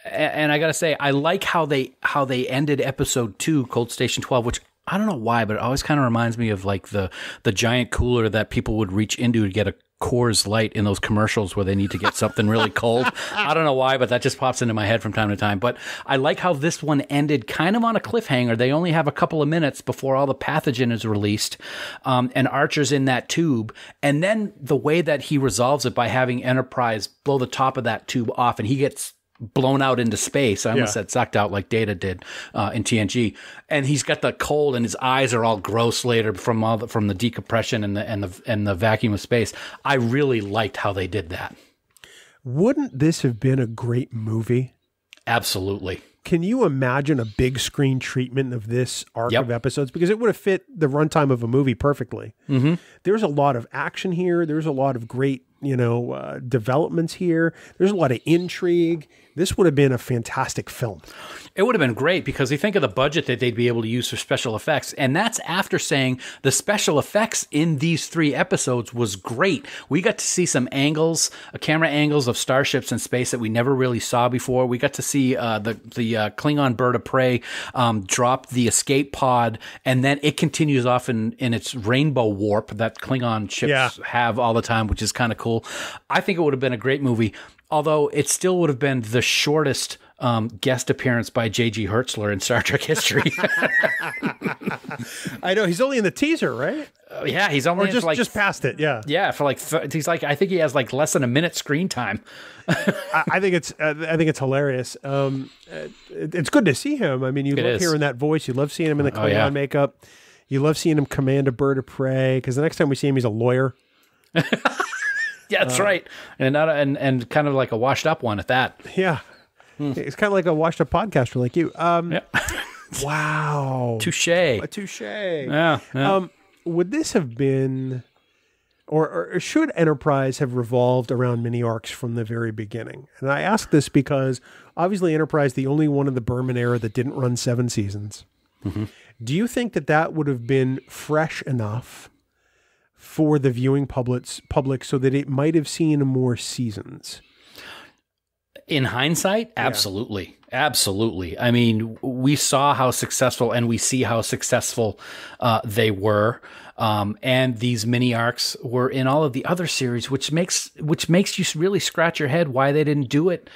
And I gotta say, I like how they ended episode 2, Cold Station 12, which I don't know why, but it always kind of reminds me of like the giant cooler that people would reach into to get a Coors Light in those commercials where they need to get something really cold. I don't know why, but that just pops into my head from time to time. But I like how this one ended kind of on a cliffhanger. They only have a couple of minutes before all the pathogen is released, and Archer's in that tube. And then the way that he resolves it by having Enterprise blow the top of that tube off, and he gets blown out into space. I almost said sucked out like Data did in TNG. And he's got the cold, and his eyes are all gross later from the decompression and the vacuum of space. I really liked how they did that. Wouldn't this have been a great movie? Absolutely. Can you imagine a big screen treatment of this arc of episodes? Because it would have fit the runtime of a movie perfectly. Mm-hmm. There's a lot of action here. There's a lot of great, developments here. There's a lot of intrigue. this would have been a fantastic film. It would have been great because you think of the budget that they'd be able to use for special effects. And that's after saying the special effects in these 3 episodes was great. We got to see some angles, camera angles of starships in space that we never really saw before. We got to see the Klingon bird of prey drop the escape pod, and then it continues off in its rainbow warp that Klingon ships have all the time, which is kind of cool. I think it would have been a great movie, although it still would have been the shortest guest appearance by J.G. Hertzler in Star Trek history. I know, he's only in the teaser, right? Yeah, he's only just past it. Yeah, for he's like, I think he has like less than a minute screen time. I think it's hilarious. It's good to see him. I mean, you love hearing that voice. You love seeing him in the Klingon makeup. You love seeing him command a bird of prey, because the next time we see him, he's a lawyer. Yeah, that's right, and and kind of like a washed up one at that. Yeah, it's kind of like a washed up podcaster like you. Wow, touche. Yeah. Would this have been, or should Enterprise have revolved around mini arcs from the very beginning? And I ask this because obviously Enterprise, the only one in the Berman era that didn't run 7 seasons. Mm-hmm. Do you think that would have been fresh enough for the viewing public so that it might have seen more seasons? In hindsight, absolutely. Yeah. Absolutely. I mean, we saw how successful, and we see how successful they were. And these mini arcs were in all of the other series, which makes you really scratch your head why they didn't do it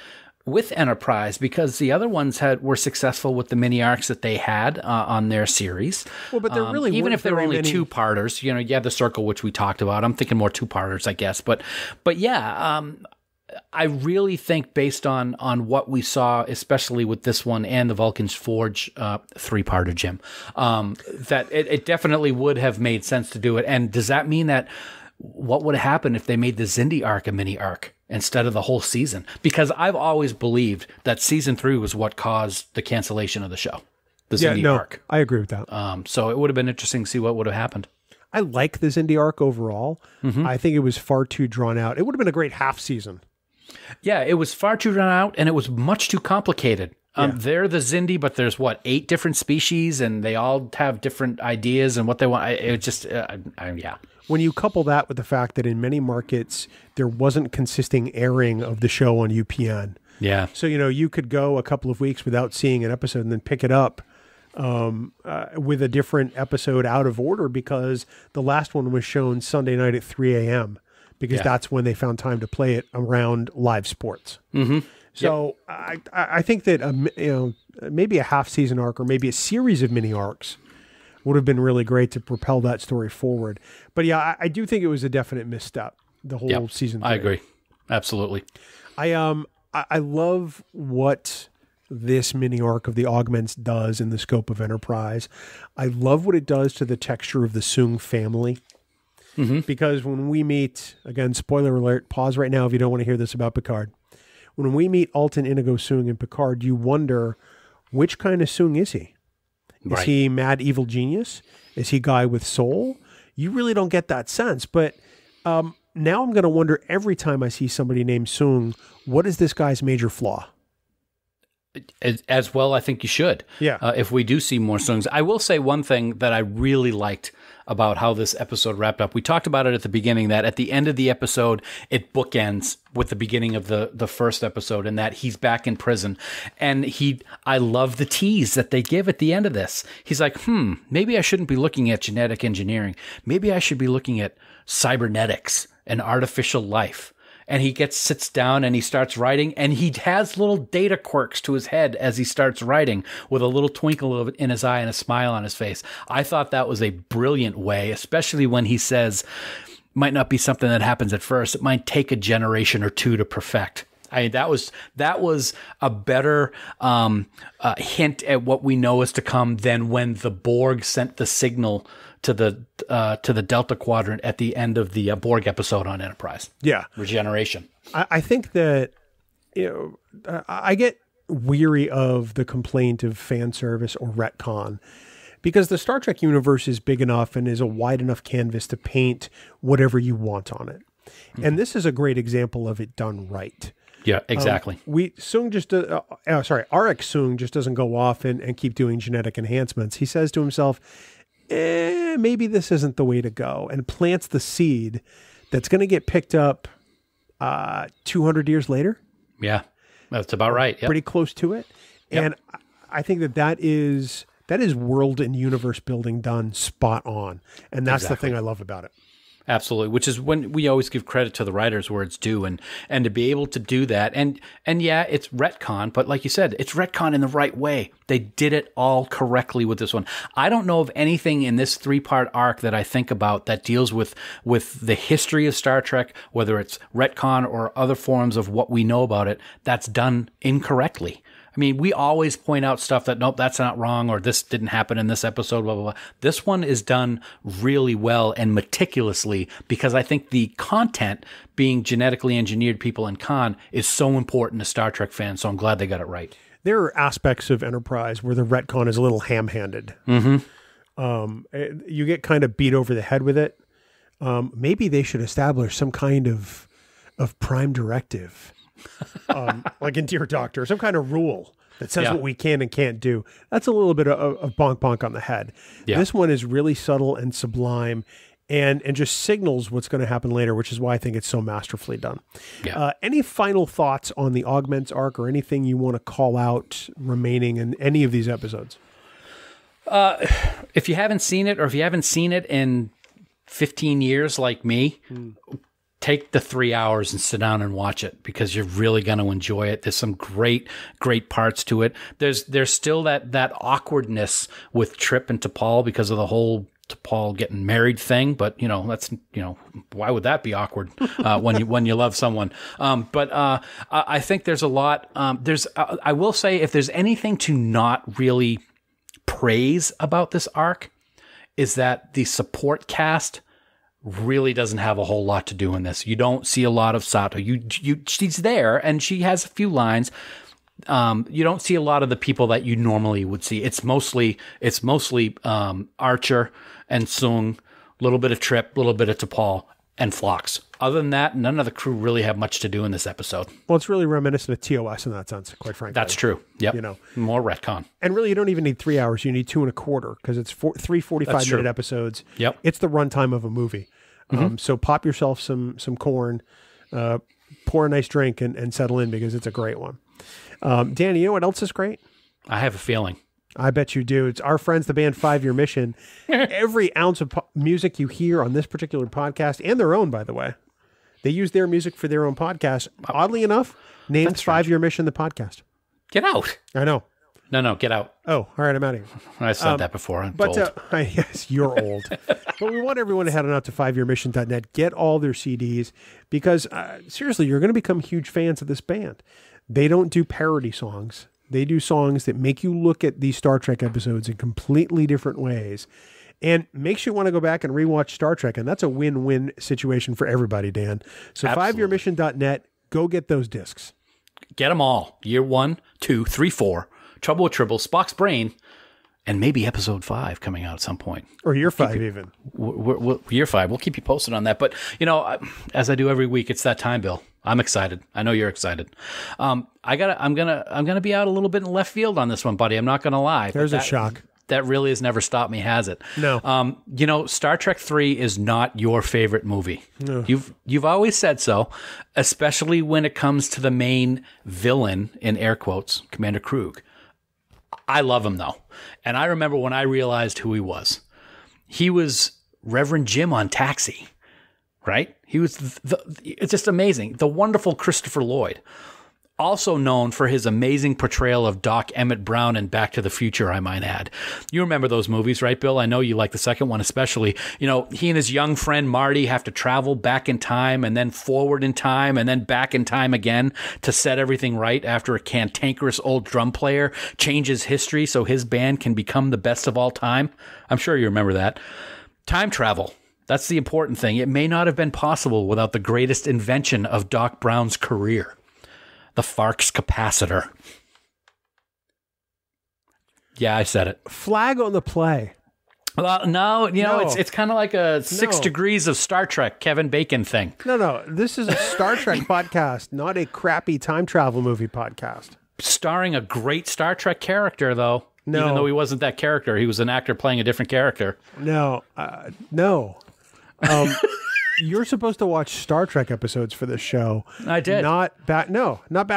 with Enterprise, because the other ones were successful with the mini arcs that they had on their series. Well, but they're really even if they were only 2-parters, the Circle, which we talked about. I'm thinking more 2-parters, I guess. But yeah, I really think based on what we saw, especially with this one and the Vulcan's Forge 3-parter, Jim, that it definitely would have made sense to do it. And does that mean that what would have happened if they made the Xindi arc a mini arc instead of the whole season? Because I've always believed that season 3 was what caused the cancellation of the show, the Xindi arc. I agree with that. So it would have been interesting to see what would have happened. I like the Xindi arc overall. Mm-hmm. I think it was far too drawn out. It would have been a great half season. Yeah, it was far too drawn out, and it was much too complicated. They're the Xindi, but there's 8 different species, and they all have different ideas and what they want. It just, When you couple that with the fact that in many markets there wasn't consistent airing of the show on UPN. Yeah. So, you could go a couple of weeks without seeing an episode and then pick it up with a different episode out of order because the last one was shown Sunday night at 3 a.m. because that's when they found time to play it around live sports. Mm-hmm. So I think that maybe a half season arc or maybe a series of mini arcs would have been really great to propel that story forward. But yeah, I do think it was a definite misstep, the whole season 3. I agree. Absolutely. I love what this mini arc of the Augments does in the scope of Enterprise. I love what it does to the texture of the Soong family. Mm-hmm. Because when we meet, again, spoiler alert, pause right now if you don't want to hear this about Picard. When we meet Alton Inigo Soong in Picard, you wonder, which kind of Soong is he? Is he mad evil genius? Is he guy with soul? You really don't get that sense. But now I'm going to wonder every time I see somebody named Soong, what is this guy's major flaw? As well, I think you should. Yeah. If we do see more Soongs. I will say one thing that I really liked about how this episode wrapped up. We talked about it at the beginning, that at the end of the episode, it bookends with the beginning of the first episode, and that he's back in prison. And I love the tease that they give at the end of this. He's like, maybe I shouldn't be looking at genetic engineering. Maybe I should be looking at cybernetics and artificial life. And he sits down and he starts writing, and he has little data quirks to his head as he starts writing with a little twinkle in his eye and a smile on his face. I thought that was a brilliant way, especially when he says, might not be something that happens at first. It might take a generation or 2 to perfect. I mean, that was a better hint at what we know is to come than when the Borg sent the signal to the Delta Quadrant at the end of the Borg episode on Enterprise. Yeah, regeneration. I think that I get weary of the complaint of fan service or retcon, because the Star Trek universe is big enough and is a wide enough canvas to paint whatever you want on it. Mm-hmm. And this is a great example of it done right. Yeah, exactly. Arik Soong just doesn't go off and keep doing genetic enhancements. He says to himself, maybe this isn't the way to go, and plants the seed that's going to get picked up 200 years later. Yeah, that's about right. Yep. Pretty close to it. Yep. And I think that is world and universe building done spot on. And that's the thing I love about it. Absolutely, which is when we always give credit to the writers where it's due, and to be able to do that, and yeah, it's retcon, but like you said, it's retcon in the right way. They did it all correctly with this one. I don't know of anything in this 3-part arc that I think about that deals with the history of Star Trek, whether it's retcon or other forms of what we know about it, that's done incorrectly. I mean, we always point out stuff that, nope, that's not wrong, or this didn't happen in this episode, blah, blah, blah. This one is done really well and meticulously because I think the content, being genetically engineered people in Khan, is so important to Star Trek fans, so I'm glad they got it right. There are aspects of Enterprise where the retcon is a little ham-handed. Mm-hmm. You get kind of beat over the head with it. Maybe they should establish some kind of prime directive. Like in Dear Doctor, some kind of rule that says what we can and can't do. That's a little bit of bonk on the head. Yeah. This one is really subtle and sublime and just signals what's going to happen later, which is why I think it's so masterfully done. Yeah. Any final thoughts on the Augments arc or anything you want to call out remaining in any of these episodes? If you haven't seen it, or if you haven't seen it in 15 years like me, take the 3 hours and sit down and watch it, because you're really going to enjoy it. There's some great parts to it. There's still that awkwardness with Trip and T'Pol because of the whole T'Pol getting married thing. But that's why would that be awkward when you love someone? But I think there's a lot. I will say, if there's anything to not really praise about this arc, is that the support cast really doesn't have a whole lot to do in this. You don't see a lot of Sato. She's there and she has a few lines. You don't see a lot of the people that you normally would see. It's mostly Archer and Soong, a little bit of Trip, a little bit of T'Pol, and Phlox. Other than that, none of the crew really have much to do in this episode. Well, it's really reminiscent of TOS in that sense, quite frankly. That's true. Yep. More retcon. And really, you don't even need 3 hours. You need 2.25, because it's 3 45-minute episodes. Yep. It's the runtime of a movie. So pop yourself some corn, pour a nice drink, and settle in, because it's a great one. Danny, you know what else is great? I have a feeling. I bet you do. It's our friends, the band 5 Year Mission. Every ounce of music you hear on this particular podcast, and their own, by the way, they use their music for their own podcast. Oddly enough, named 5 Year Mission the podcast. Get out. I know. No, get out. Oh, all right, I'm out of here. I said that before. I'm old. Yes, you're old. But we want everyone to head on out to 5yearmission.net, get all their CDs, because seriously, you're going to become huge fans of this band. They don't do parody songs. They do songs that make you look at these Star Trek episodes in completely different ways, and makes you want to go back and rewatch Star Trek. And that's a win-win situation for everybody, Dan. So 5yearmission.net, go get those discs. Get them all. Year 1, 2, 3, 4. Trouble with Tribble, Spock's Brain, and maybe episode 5 coming out at some point. Or year 5 even. Year 5. We'll keep you posted on that. But, as I do every week, it's that time, Bill. I'm excited. I know you're excited. I'm gonna be out a little bit in left field on this one, buddy. I'm not gonna lie. There's a shock. That really has never stopped me, has it? No. Star Trek 3 is not your favorite movie. No. You've always said so, especially when it comes to the main villain, in air quotes, Commander Krug. I love him, though. And I remember when I realized who he was. He was Reverend Jim on Taxi, right? He was it's just amazing. The wonderful Christopher Lloyd. Also known for his amazing portrayal of Doc Emmett Brown in Back to the Future, I might add. You remember those movies, right, Bill? I know you like the second one especially. He and his young friend Marty have to travel back in time and then forward in time and then back in time again to set everything right after a cantankerous old drum player changes history so his band can become the best of all time. I'm sure you remember that. Time travel. That's the important thing. It may not have been possible without the greatest invention of Doc Brown's career. The Fark's capacitor. Yeah, I said it. Flag on the play. Well, no, it's kind of like a 6 Degrees of Star Trek Kevin Bacon thing. No. This is a Star Trek podcast, not a crappy time travel movie podcast. Starring a great Star Trek character, though. No. Even though he wasn't that character. He was an actor playing a different character. No. You're supposed to watch Star Trek episodes for this show. I did. Not Back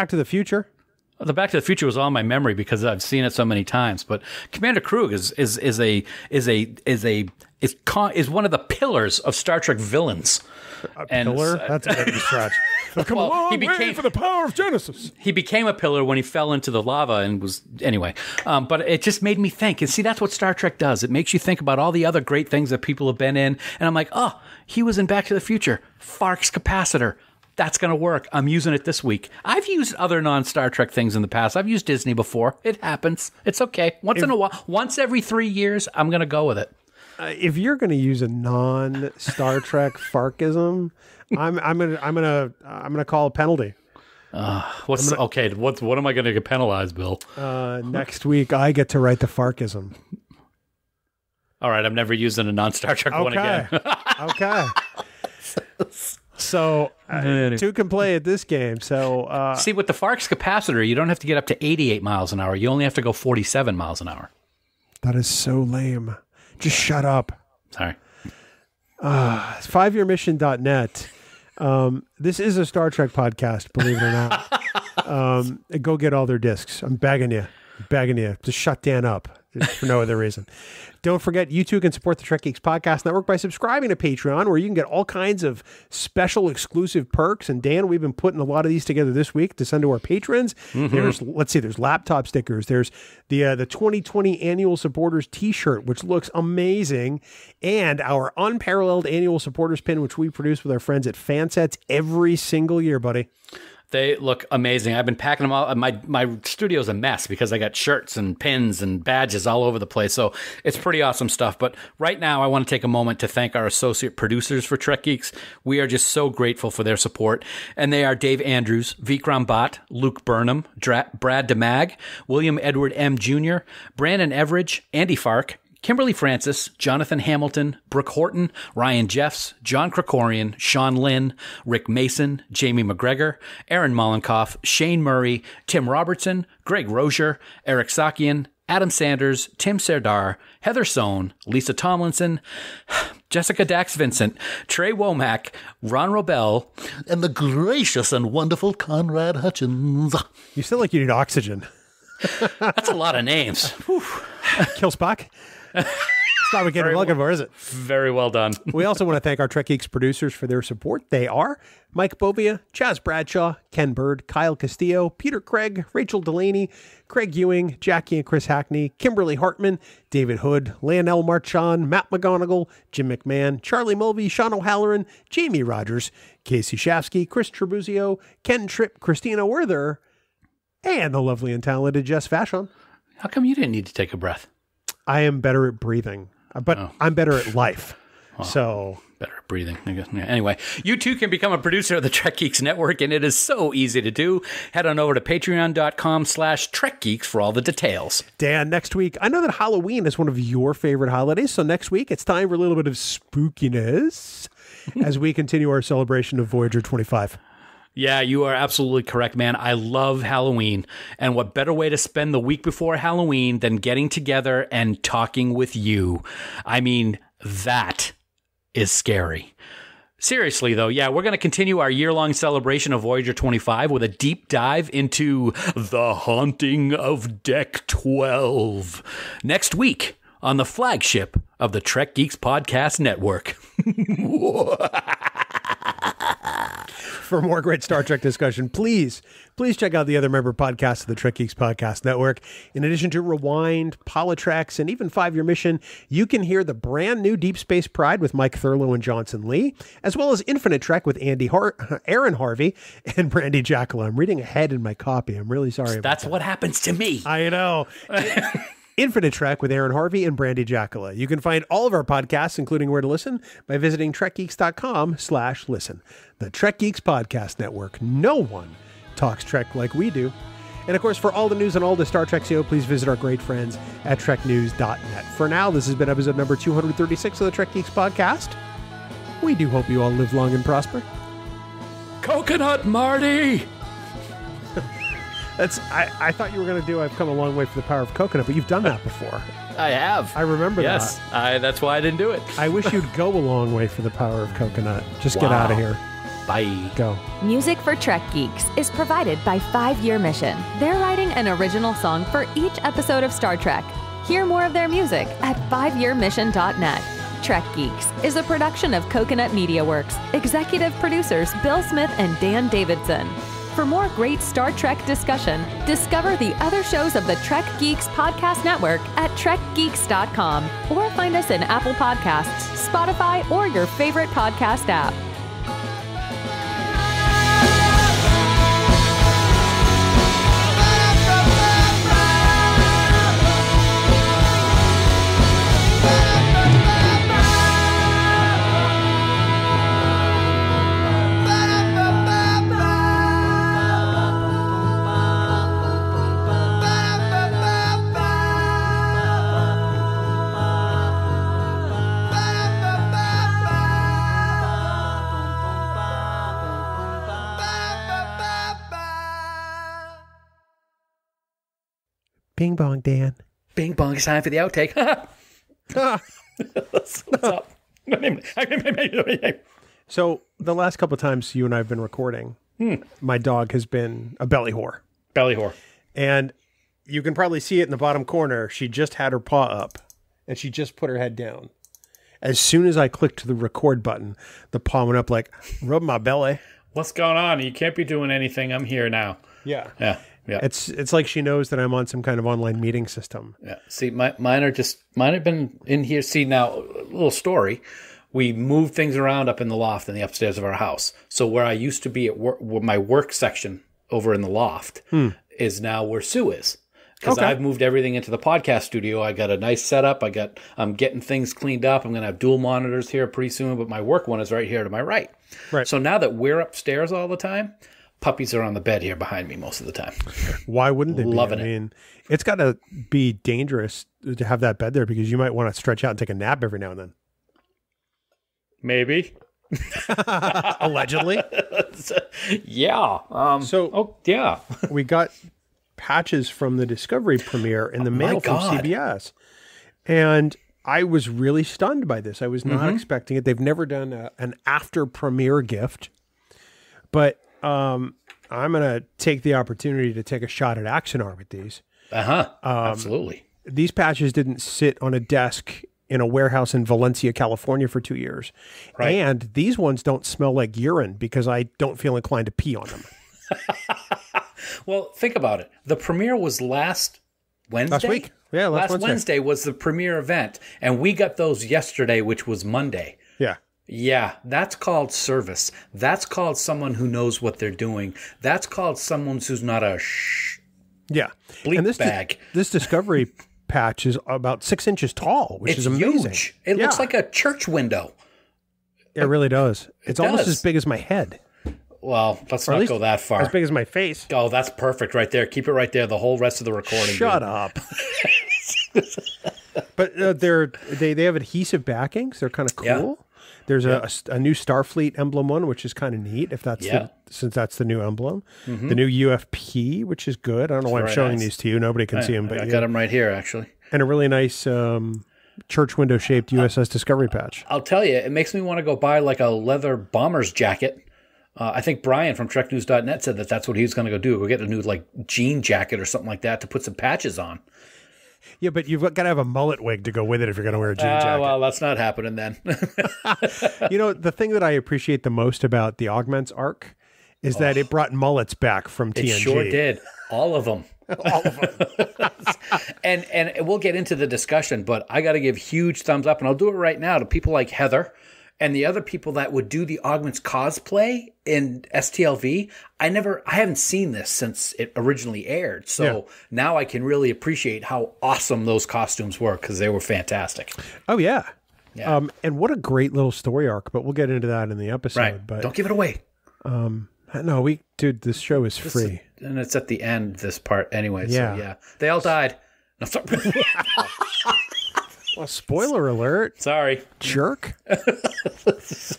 to the Future. The Back to the Future was all in my memory because I've seen it so many times. But Commander Krug is one of the pillars of Star Trek villains. Pillar? That's a big stretch. Come on, way for the power of Genesis. He became a pillar when he fell into the lava and was anyway. But it just made me think. And see, that's what Star Trek does. It makes you think about all the other great things that people have been in. And I'm like, oh, he was in Back to the Future. Fark's capacitor. That's going to work. I'm using it this week. I've used other non-Star Trek things in the past. I've used Disney before. It happens. It's okay. Once in a while, once every 3 years, I'm going to go with it. If you're going to use a non-Star Trek Farkism, I'm gonna call a penalty. What am I going to get penalized, Bill? Next week, I get to write the Farkism. All right, I'm never using a non-Star Trek one again. Okay. So, two can play at this game. So, see, with the Fark's capacitor, you don't have to get up to 88 miles an hour. You only have to go 47 miles an hour. That is so lame. Just shut up. Sorry. 5yearmission.net. This is a Star Trek podcast, believe it or not. Go get all their discs. I'm begging you. Just shut Dan up. For no other reason. Don't forget, you too can support the Trek Geeks Podcast Network by subscribing to Patreon, where you can get all kinds of special exclusive perks. And Dan, we've been putting a lot of these together this week to send to our patrons. Mm-hmm. There's laptop stickers. There's the 2020 Annual Supporters T-shirt, which looks amazing. And our unparalleled Annual Supporters pin, which we produce with our friends at Fansets every single year, buddy. They look amazing. I've been packing them all. My studio's a mess because I got shirts and pins and badges all over the place. So it's pretty awesome stuff. But right now, I want to take a moment to thank our associate producers for Trek Geeks. We are just so grateful for their support. And they are Dave Andrews, Vikram Bhatt, Luke Burnham, Brad DeMag, William Edward M. Jr., Brandon Everidge, Andy Fark, Kimberly Francis, Jonathan Hamilton, Brooke Horton, Ryan Jeffs, John Krikorian, Sean Lynn, Rick Mason, Jamie McGregor, Aaron Mollenkoff, Shane Murray, Tim Robertson, Greg Rozier, Eric Sakian, Adam Sanders, Tim Serdar, Heather Sohn, Lisa Tomlinson, Jessica Dax Vincent, Trey Womack, Ron Robel, and the gracious and wonderful Conrad Hutchins. You sound like you need oxygen. That's a lot of names. Kill Spock. It's not what we're looking for, is it? Very well done. We also want to thank our Trek Geeks producers for their support. They are Mike Bovia, Chaz Bradshaw, Ken Bird, Kyle Castillo, Peter Craig, Rachel Delaney, Craig Ewing, Jackie and Chris Hackney, Kimberly Hartman, David Hood, Lanelle Marchand, Matt McGonigal, Jim McMahon, Charlie Mulvey, Sean O'Halloran, Jamie Rogers, Casey Shafsky, Chris Trebuzio, Ken Tripp, Christina Werther, and the lovely and talented Jess Vashon. How come you didn't need to take a breath? I am better at breathing, but I'm better at life. Well, so better at breathing, I guess. Yeah. Anyway, you too can become a producer of the Trek Geeks Network, and it is so easy to do. Head on over to patreon.com/TrekGeeks for all the details. Dan, next week, I know that Halloween is one of your favorite holidays, so next week it's time for a little bit of spookiness as we continue our celebration of Voyager 25. Yeah, you are absolutely correct, man. I love Halloween. And what better way to spend the week before Halloween than getting together and talking with you? I mean, that is scary. Seriously, though, yeah, we're going to continue our year-long celebration of Voyager 25 with a deep dive into the haunting of Deck 12 next week on the flagship of the Trek Geeks Podcast Network. For more great Star Trek discussion, please check out the other member podcasts of the Trek Geeks Podcast Network. In addition to Rewind, Politrex, and even 5-Year Mission, you can hear the brand new Deep Space Pride with Mike Thurlow and Johnson Lee, as well as Infinite Trek with Aaron Harvey and Brandy Jackala. I'm reading ahead in my copy. I'm really sorry about That's that. what happens to me. I know. Infinite Trek with Aaron Harvey and Brandy Jackala. You can find all of our podcasts, including where to listen, by visiting trekgeeks.com/listen. The Trek Geeks Podcast Network. No one talks Trek like we do. And of course, for all the news on all the Star Trek CO, please visit our great friends at treknews.net. For now, this has been episode number 236 of the Trek Geeks Podcast. We do hope you all live long and prosper. Coconut Marty! I thought you were going to do I've come a long way for the power of coconut, but you've done that before. I have. I remember that. Yes, that's why I didn't do it. I wish you'd go a long way for the power of coconut. Just get out of here. Bye. Go. Music for Trek Geeks is provided by 5 Year Mission. They're writing an original song for each episode of Star Trek. Hear more of their music at 5yearmission.net. Trek Geeks is a production of Coconut Media Works. Executive producers Bill Smith and Dan Davidson. For more great Star Trek discussion, discover the other shows of the Trek Geeks Podcast Network at trekgeeks.com or find us in Apple Podcasts, Spotify, or your favorite podcast app. Bing bong, Dan. Bing bong, it's time for the outtake. What's up? So the last couple of times you and I have been recording, my dog has been a belly whore. Belly whore. And you can probably see it in the bottom corner. She just had her paw up and she just put her head down. As soon as I clicked the record button, the paw went up like, rub my belly. What's going on? You can't be doing anything. I'm here now. Yeah. Yeah. Yeah. It's like she knows that I'm on some kind of online meeting system. Yeah. See, mine have been in here. See, now, a little story. We moved things around up in the loft in the upstairs of our house. So where I used to be at work, where my work section over in the loft is now where Sue is. Because I've moved everything into the podcast studio. I got a nice setup. I'm getting things cleaned up. I'm going to have dual monitors here pretty soon, but my work one is right here to my right. Right. So now that we're upstairs all the time, puppies are on the bed here behind me most of the time. Why wouldn't they be? Loving I mean, it's got to be dangerous to have that bed there because you might want to stretch out and take a nap every now and then. Maybe. Allegedly. Yeah. Yeah. We got patches from the Discovery premiere in the mail from CBS. And I was really stunned by this. I was not expecting it. They've never done an after premiere gift. But I'm going to take the opportunity to take a shot at Axonar with these. Absolutely. These patches didn't sit on a desk in a warehouse in Valencia, California for 2 years. Right. And these ones don't smell like urine because I don't feel inclined to pee on them. Well, think about it. The premiere was last Wednesday? Last week. Yeah, last Wednesday was the premiere event. And we got those yesterday, which was Monday. Yeah. Yeah, that's called service. That's called someone who knows what they're doing. That's called someone who's not a bleep and this bag. This Discovery patch is about 6 inches tall, which is amazing. Huge. It looks like a church window. It really does. It's almost as big as my head. Well, let's not go that far. As big as my face. Oh, that's perfect right there. Keep it right there. The whole rest of the recording. Shut up. But they have adhesive backings. They're kind of cool. Yeah. There's a new Starfleet emblem one, which is kind of neat. If that's since that's the new emblem, the new UFP, which is good. I don't know why I'm showing these to you. Nobody can see them, but I got them right here, actually. And a really nice church window shaped USS Discovery patch. I'll tell you, it makes me want to go buy like a leather bomber's jacket. I think Brian from TrekNews.net said that's what he was going to go do. Go get a new like jean jacket or something like that to put some patches on. Yeah, but you've got to have a mullet wig to go with it if you're going to wear a jean jacket. Well, that's not happening then. You know, the thing that I appreciate the most about the Augments Arc is that it brought mullets back from TNG. It sure did. All of them. All of them. and we'll get into the discussion, but I got to give huge thumbs up, and I'll do it right now to people like Heather and the other people that would do the Augments cosplay in STLV. I haven't seen this since it originally aired. So now I can really appreciate how awesome those costumes were because they were fantastic. Oh, yeah. And what a great little story arc, but we'll get into that in the episode. Right. But don't give it away. No, dude, this show is free. And it's at the end, this part anyway. Yeah. So yeah, they all died. No, sorry. Well, spoiler alert. Sorry. Jerk.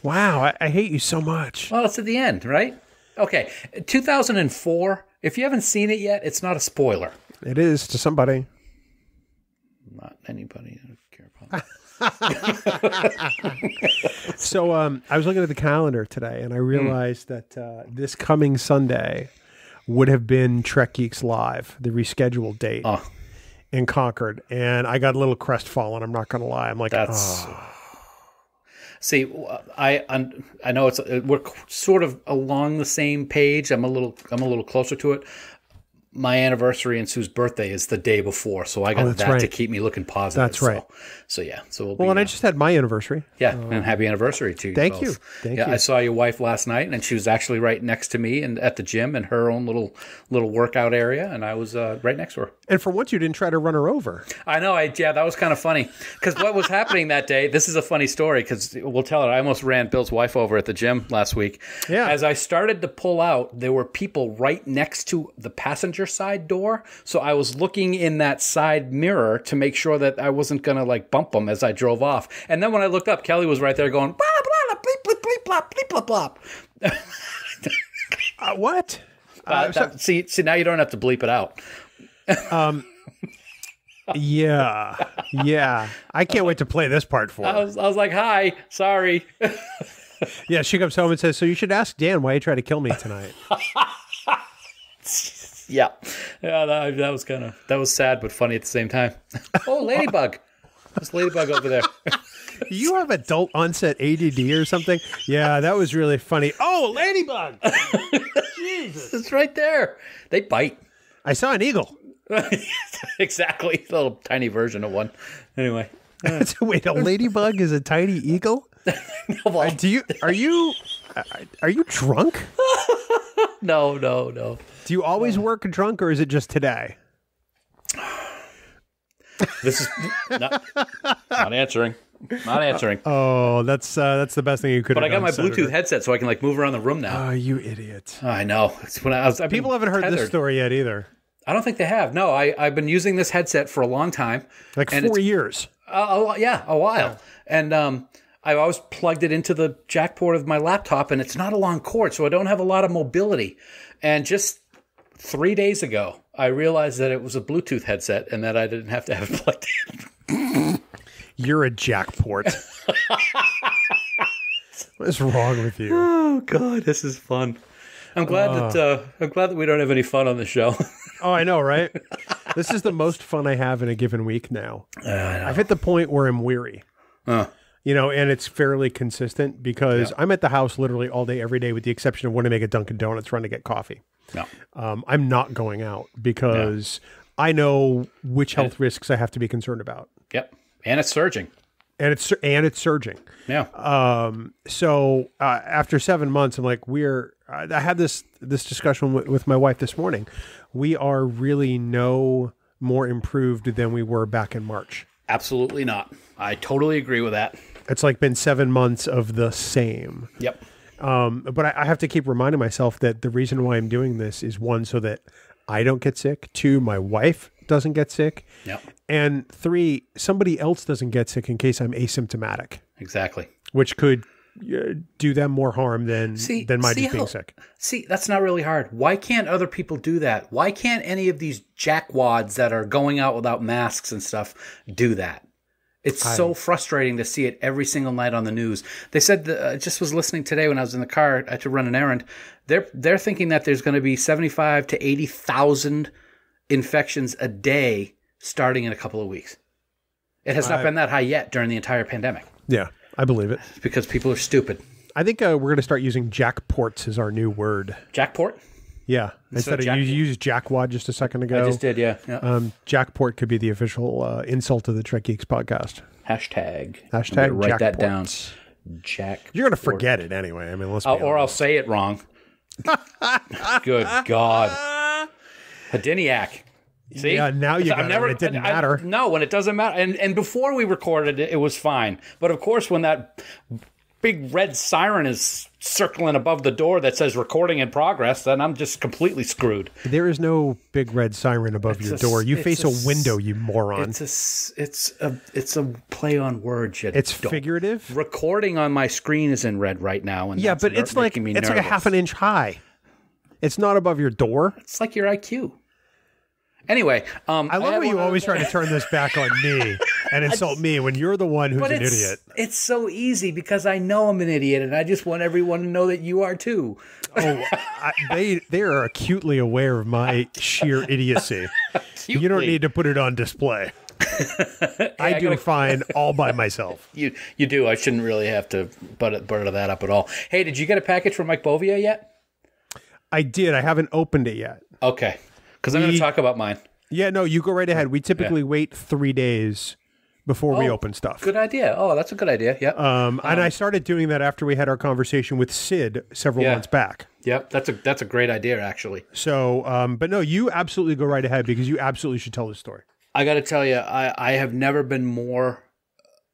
Wow, I hate you so much. Well, it's at the end, right? Okay. 2004. If you haven't seen it yet, it's not a spoiler. It is to somebody. Not anybody I care about. So I was looking at the calendar today, and I realized that this coming Sunday would have been Trek Geeks Live, the rescheduled date in Concord, and I got a little crestfallen. I'm not going to lie. I'm like, that's. See, I know we're sort of along the same page. I'm a little closer to it. My anniversary and Sue's birthday is the day before, so I got that to keep me looking positive. That's right. So yeah. So and I just had my anniversary. Yeah, and happy anniversary to you. Thank you. Thank you. I saw your wife last night, and she was actually right next to me and at the gym in her own little workout area, and I was right next to her. And for once, you didn't try to run her over. I know. Yeah, that was kind of funny because what was happening that day. This is a funny story because we'll tell it. I almost ran Bill's wife over at the gym last week. Yeah. As I started to pull out, there were people right next to the passenger side door. So I was looking in that side mirror to make sure that I wasn't going to like bump them as I drove off. And then when I looked up, Kelly was right there going, blah, blah, blah, bleep, bleep, bleep, blop, bleep, blop, blop. What? See, now you don't have to bleep it out. Yeah. I can't wait to play this part for her. I was like, hi, sorry. Yeah, she comes home and says, so you should ask Dan why he tried to kill me tonight. Yeah, that was sad but funny at the same time. Oh, Ladybug. There's Ladybug over there. You have adult onset ADD or something? Yeah, that was really funny. Oh, Ladybug. Jesus. It's right there. They bite. I saw an eagle. Exactly. A little tiny version of one. Anyway. Wait, a ladybug is a tiny eagle? Well, are you drunk? No. Do you always work drunk, or is it just today? This is not answering. Not answering. Oh, that's the best thing you could have done. But I got my Bluetooth headset, so I can like move around the room now. Oh, you idiot! I know. It's when people haven't heard this story yet either. I don't think they have. No, I've been using this headset for a long time, like 4 years. A while. Yeah. And I always plugged it into the jack port of my laptop, and it's not a long cord, so I don't have a lot of mobility. And just 3 days ago, I realized that it was a Bluetooth headset and that I didn't have to have it plugged in. You're a jack port. What is wrong with you? Oh God, this is fun. I'm glad that we don't have any fun on the show. Oh, I know, right? This is the most fun I have in a given week now. I've hit the point where I'm weary. And it's fairly consistent because I'm at the house literally all day, every day, with the exception of when I make a Dunkin' Donuts run to get coffee. No. I'm not going out because I know which health risks I have to be concerned about. Yep. And it's surging. And it's surging. Yeah. So after 7 months, I'm like, I had this discussion with my wife this morning. We are really no more improved than we were back in March. Absolutely not. I totally agree with that. It's like been 7 months of the same. Yep. But I have to keep reminding myself that the reason why I'm doing this is 1, so that I don't get sick. 2, my wife doesn't get sick. Yep. And 3, somebody else doesn't get sick in case I'm asymptomatic. Exactly. Which could do them more harm than my just being sick. See, that's not really hard. Why can't other people do that? Why can't any of these jackwads that are going out without masks and stuff do that? It's so frustrating to see it every single night on the news. They said, I just was listening today when I was in the car to run an errand. They're thinking that there's going to be 75 to 80,000 infections a day starting in a couple of weeks. It has not been that high yet during the entire pandemic. Yeah, I believe it. It's because people are stupid. I think we're going to start using jackports as our new word. Jackport? Yeah. Instead of you used jackwad just a second ago. I just did, yeah. Jackport could be the official insult of the Trek Geeks podcast. Hashtag jackports. write that down. Jack. You're going to forget it anyway. I mean, let's be honest. Or I'll say it wrong. Good God. Hadiniac. See? Yeah, now you got it. It didn't matter. No, when it doesn't matter. And before we recorded it, it was fine. But of course, when that big red siren is circling above the door that says recording in progress, then I'm just completely screwed. There is no big red siren above your door. You face a window, you moron. It's a play on words. It's figurative. Recording on my screen is in red right now, and yeah, but it's like a half an inch high. It's not above your door. It's like your IQ. Anyway, I love how you always try to turn this back on me and insult me when you're the one who's an idiot. It's so easy because I know I'm an idiot, and I just want everyone to know that you are too. Oh, they are acutely aware of my sheer idiocy. You don't need to put it on display. I do fine all by myself. You do. I shouldn't really have to butter that up at all. Hey, did you get a package from Mike Bovia yet? I did. I haven't opened it yet. Okay. Because I'm going to talk about mine. Yeah, no, you go right ahead. We typically wait 3 days before we open stuff. Good idea. Oh, that's a good idea. Yep. And I started doing that after we had our conversation with Sid several months back. Yep, that's a great idea, actually. So, but no, you absolutely go right ahead because you absolutely should tell this story. I got to tell you, I have never been more.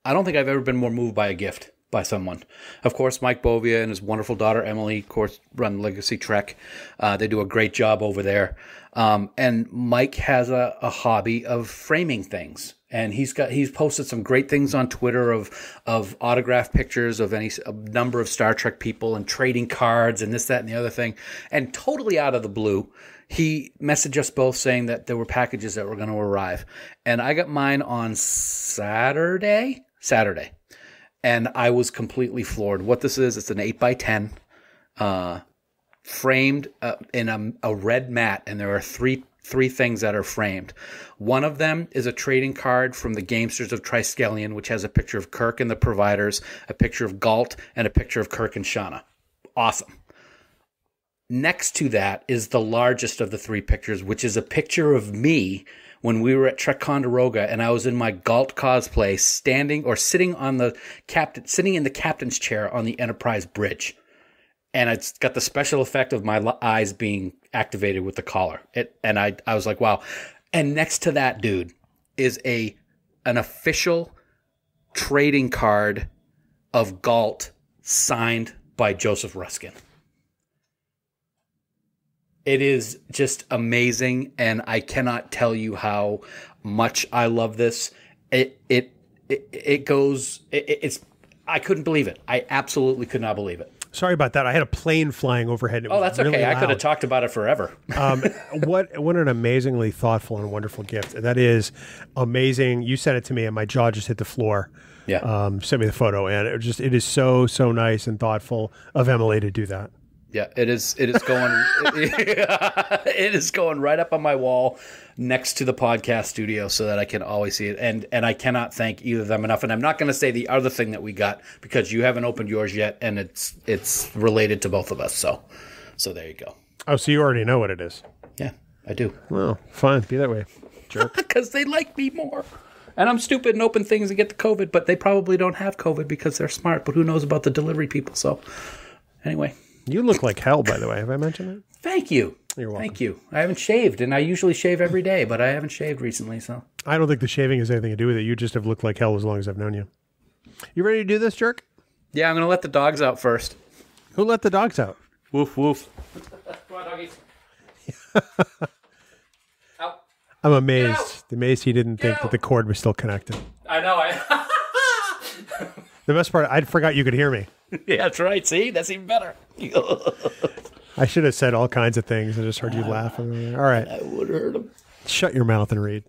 I don't think I've ever been more moved by a gift by someone. Of course, Mike Bovia and his wonderful daughter Emily, of course, run Legacy Trek. They do a great job over there. And Mike has a hobby of framing things, and he's posted some great things on Twitter of autographed pictures of a number of Star Trek people and trading cards and this, that, and the other thing. And totally out of the blue, he messaged us both saying that there were packages that were going to arrive, and I got mine on Saturday, and I was completely floored. What this is, it's an 8x10. Framed in a red mat, and there are three things that are framed. One of them is a trading card from the Gamesters of Triskelion, which has a picture of Kirk and the Providers, a picture of Galt, and a picture of Kirk and Shauna. Awesome. Next to that is the largest of the three pictures, which is a picture of me when we were at Trek Condoroga, and I was in my Galt cosplay, sitting in the captain's chair on the Enterprise bridge. And it's got the special effect of my eyes being activated with the collar. And I was like, wow. And next to that, dude, is an official trading card of Galt signed by Joseph Ruskin. It is just amazing, and I cannot tell you how much I love this. I couldn't believe it. I absolutely could not believe it. Sorry about that. I had a plane flying overhead. Oh, that's really okay. Loud. I could have talked about it forever. What an amazingly thoughtful and wonderful gift. That is amazing. You sent it to me, and my jaw just hit the floor. Yeah. Sent me the photo, and it is so nice and thoughtful of Emily to do that. Yeah, it is going. It is going right up on my wall next to the podcast studio so that I can always see it. And I cannot thank either of them enough. And I'm not going to say the other thing that we got because you haven't opened yours yet, and it's related to both of us. So there you go. Oh, so you already know what it is? Yeah, I do. Well, fine. Be that way, jerk. Because they like me more. And I'm stupid and open things and get the COVID, but they probably don't have COVID because they're smart. But who knows about the delivery people? So anyway. You look like hell, by the way. Have I mentioned that? Thank you. You're welcome. Thank you. I haven't shaved, and I usually shave every day, but I haven't shaved recently, so. I don't think the shaving has anything to do with it. You just have looked like hell as long as I've known you. You ready to do this, jerk? Yeah, I'm going to let the dogs out first. Who let the dogs out? Woof, woof. Come on, doggies. Out. I'm amazed. Amazed he didn't think that the cord was still connected. I know. The best part, I forgot you could hear me. Yeah, that's right. See? That's even better. I should have said all kinds of things. I just heard you laugh. All right. I would have heard him. Shut your mouth and read.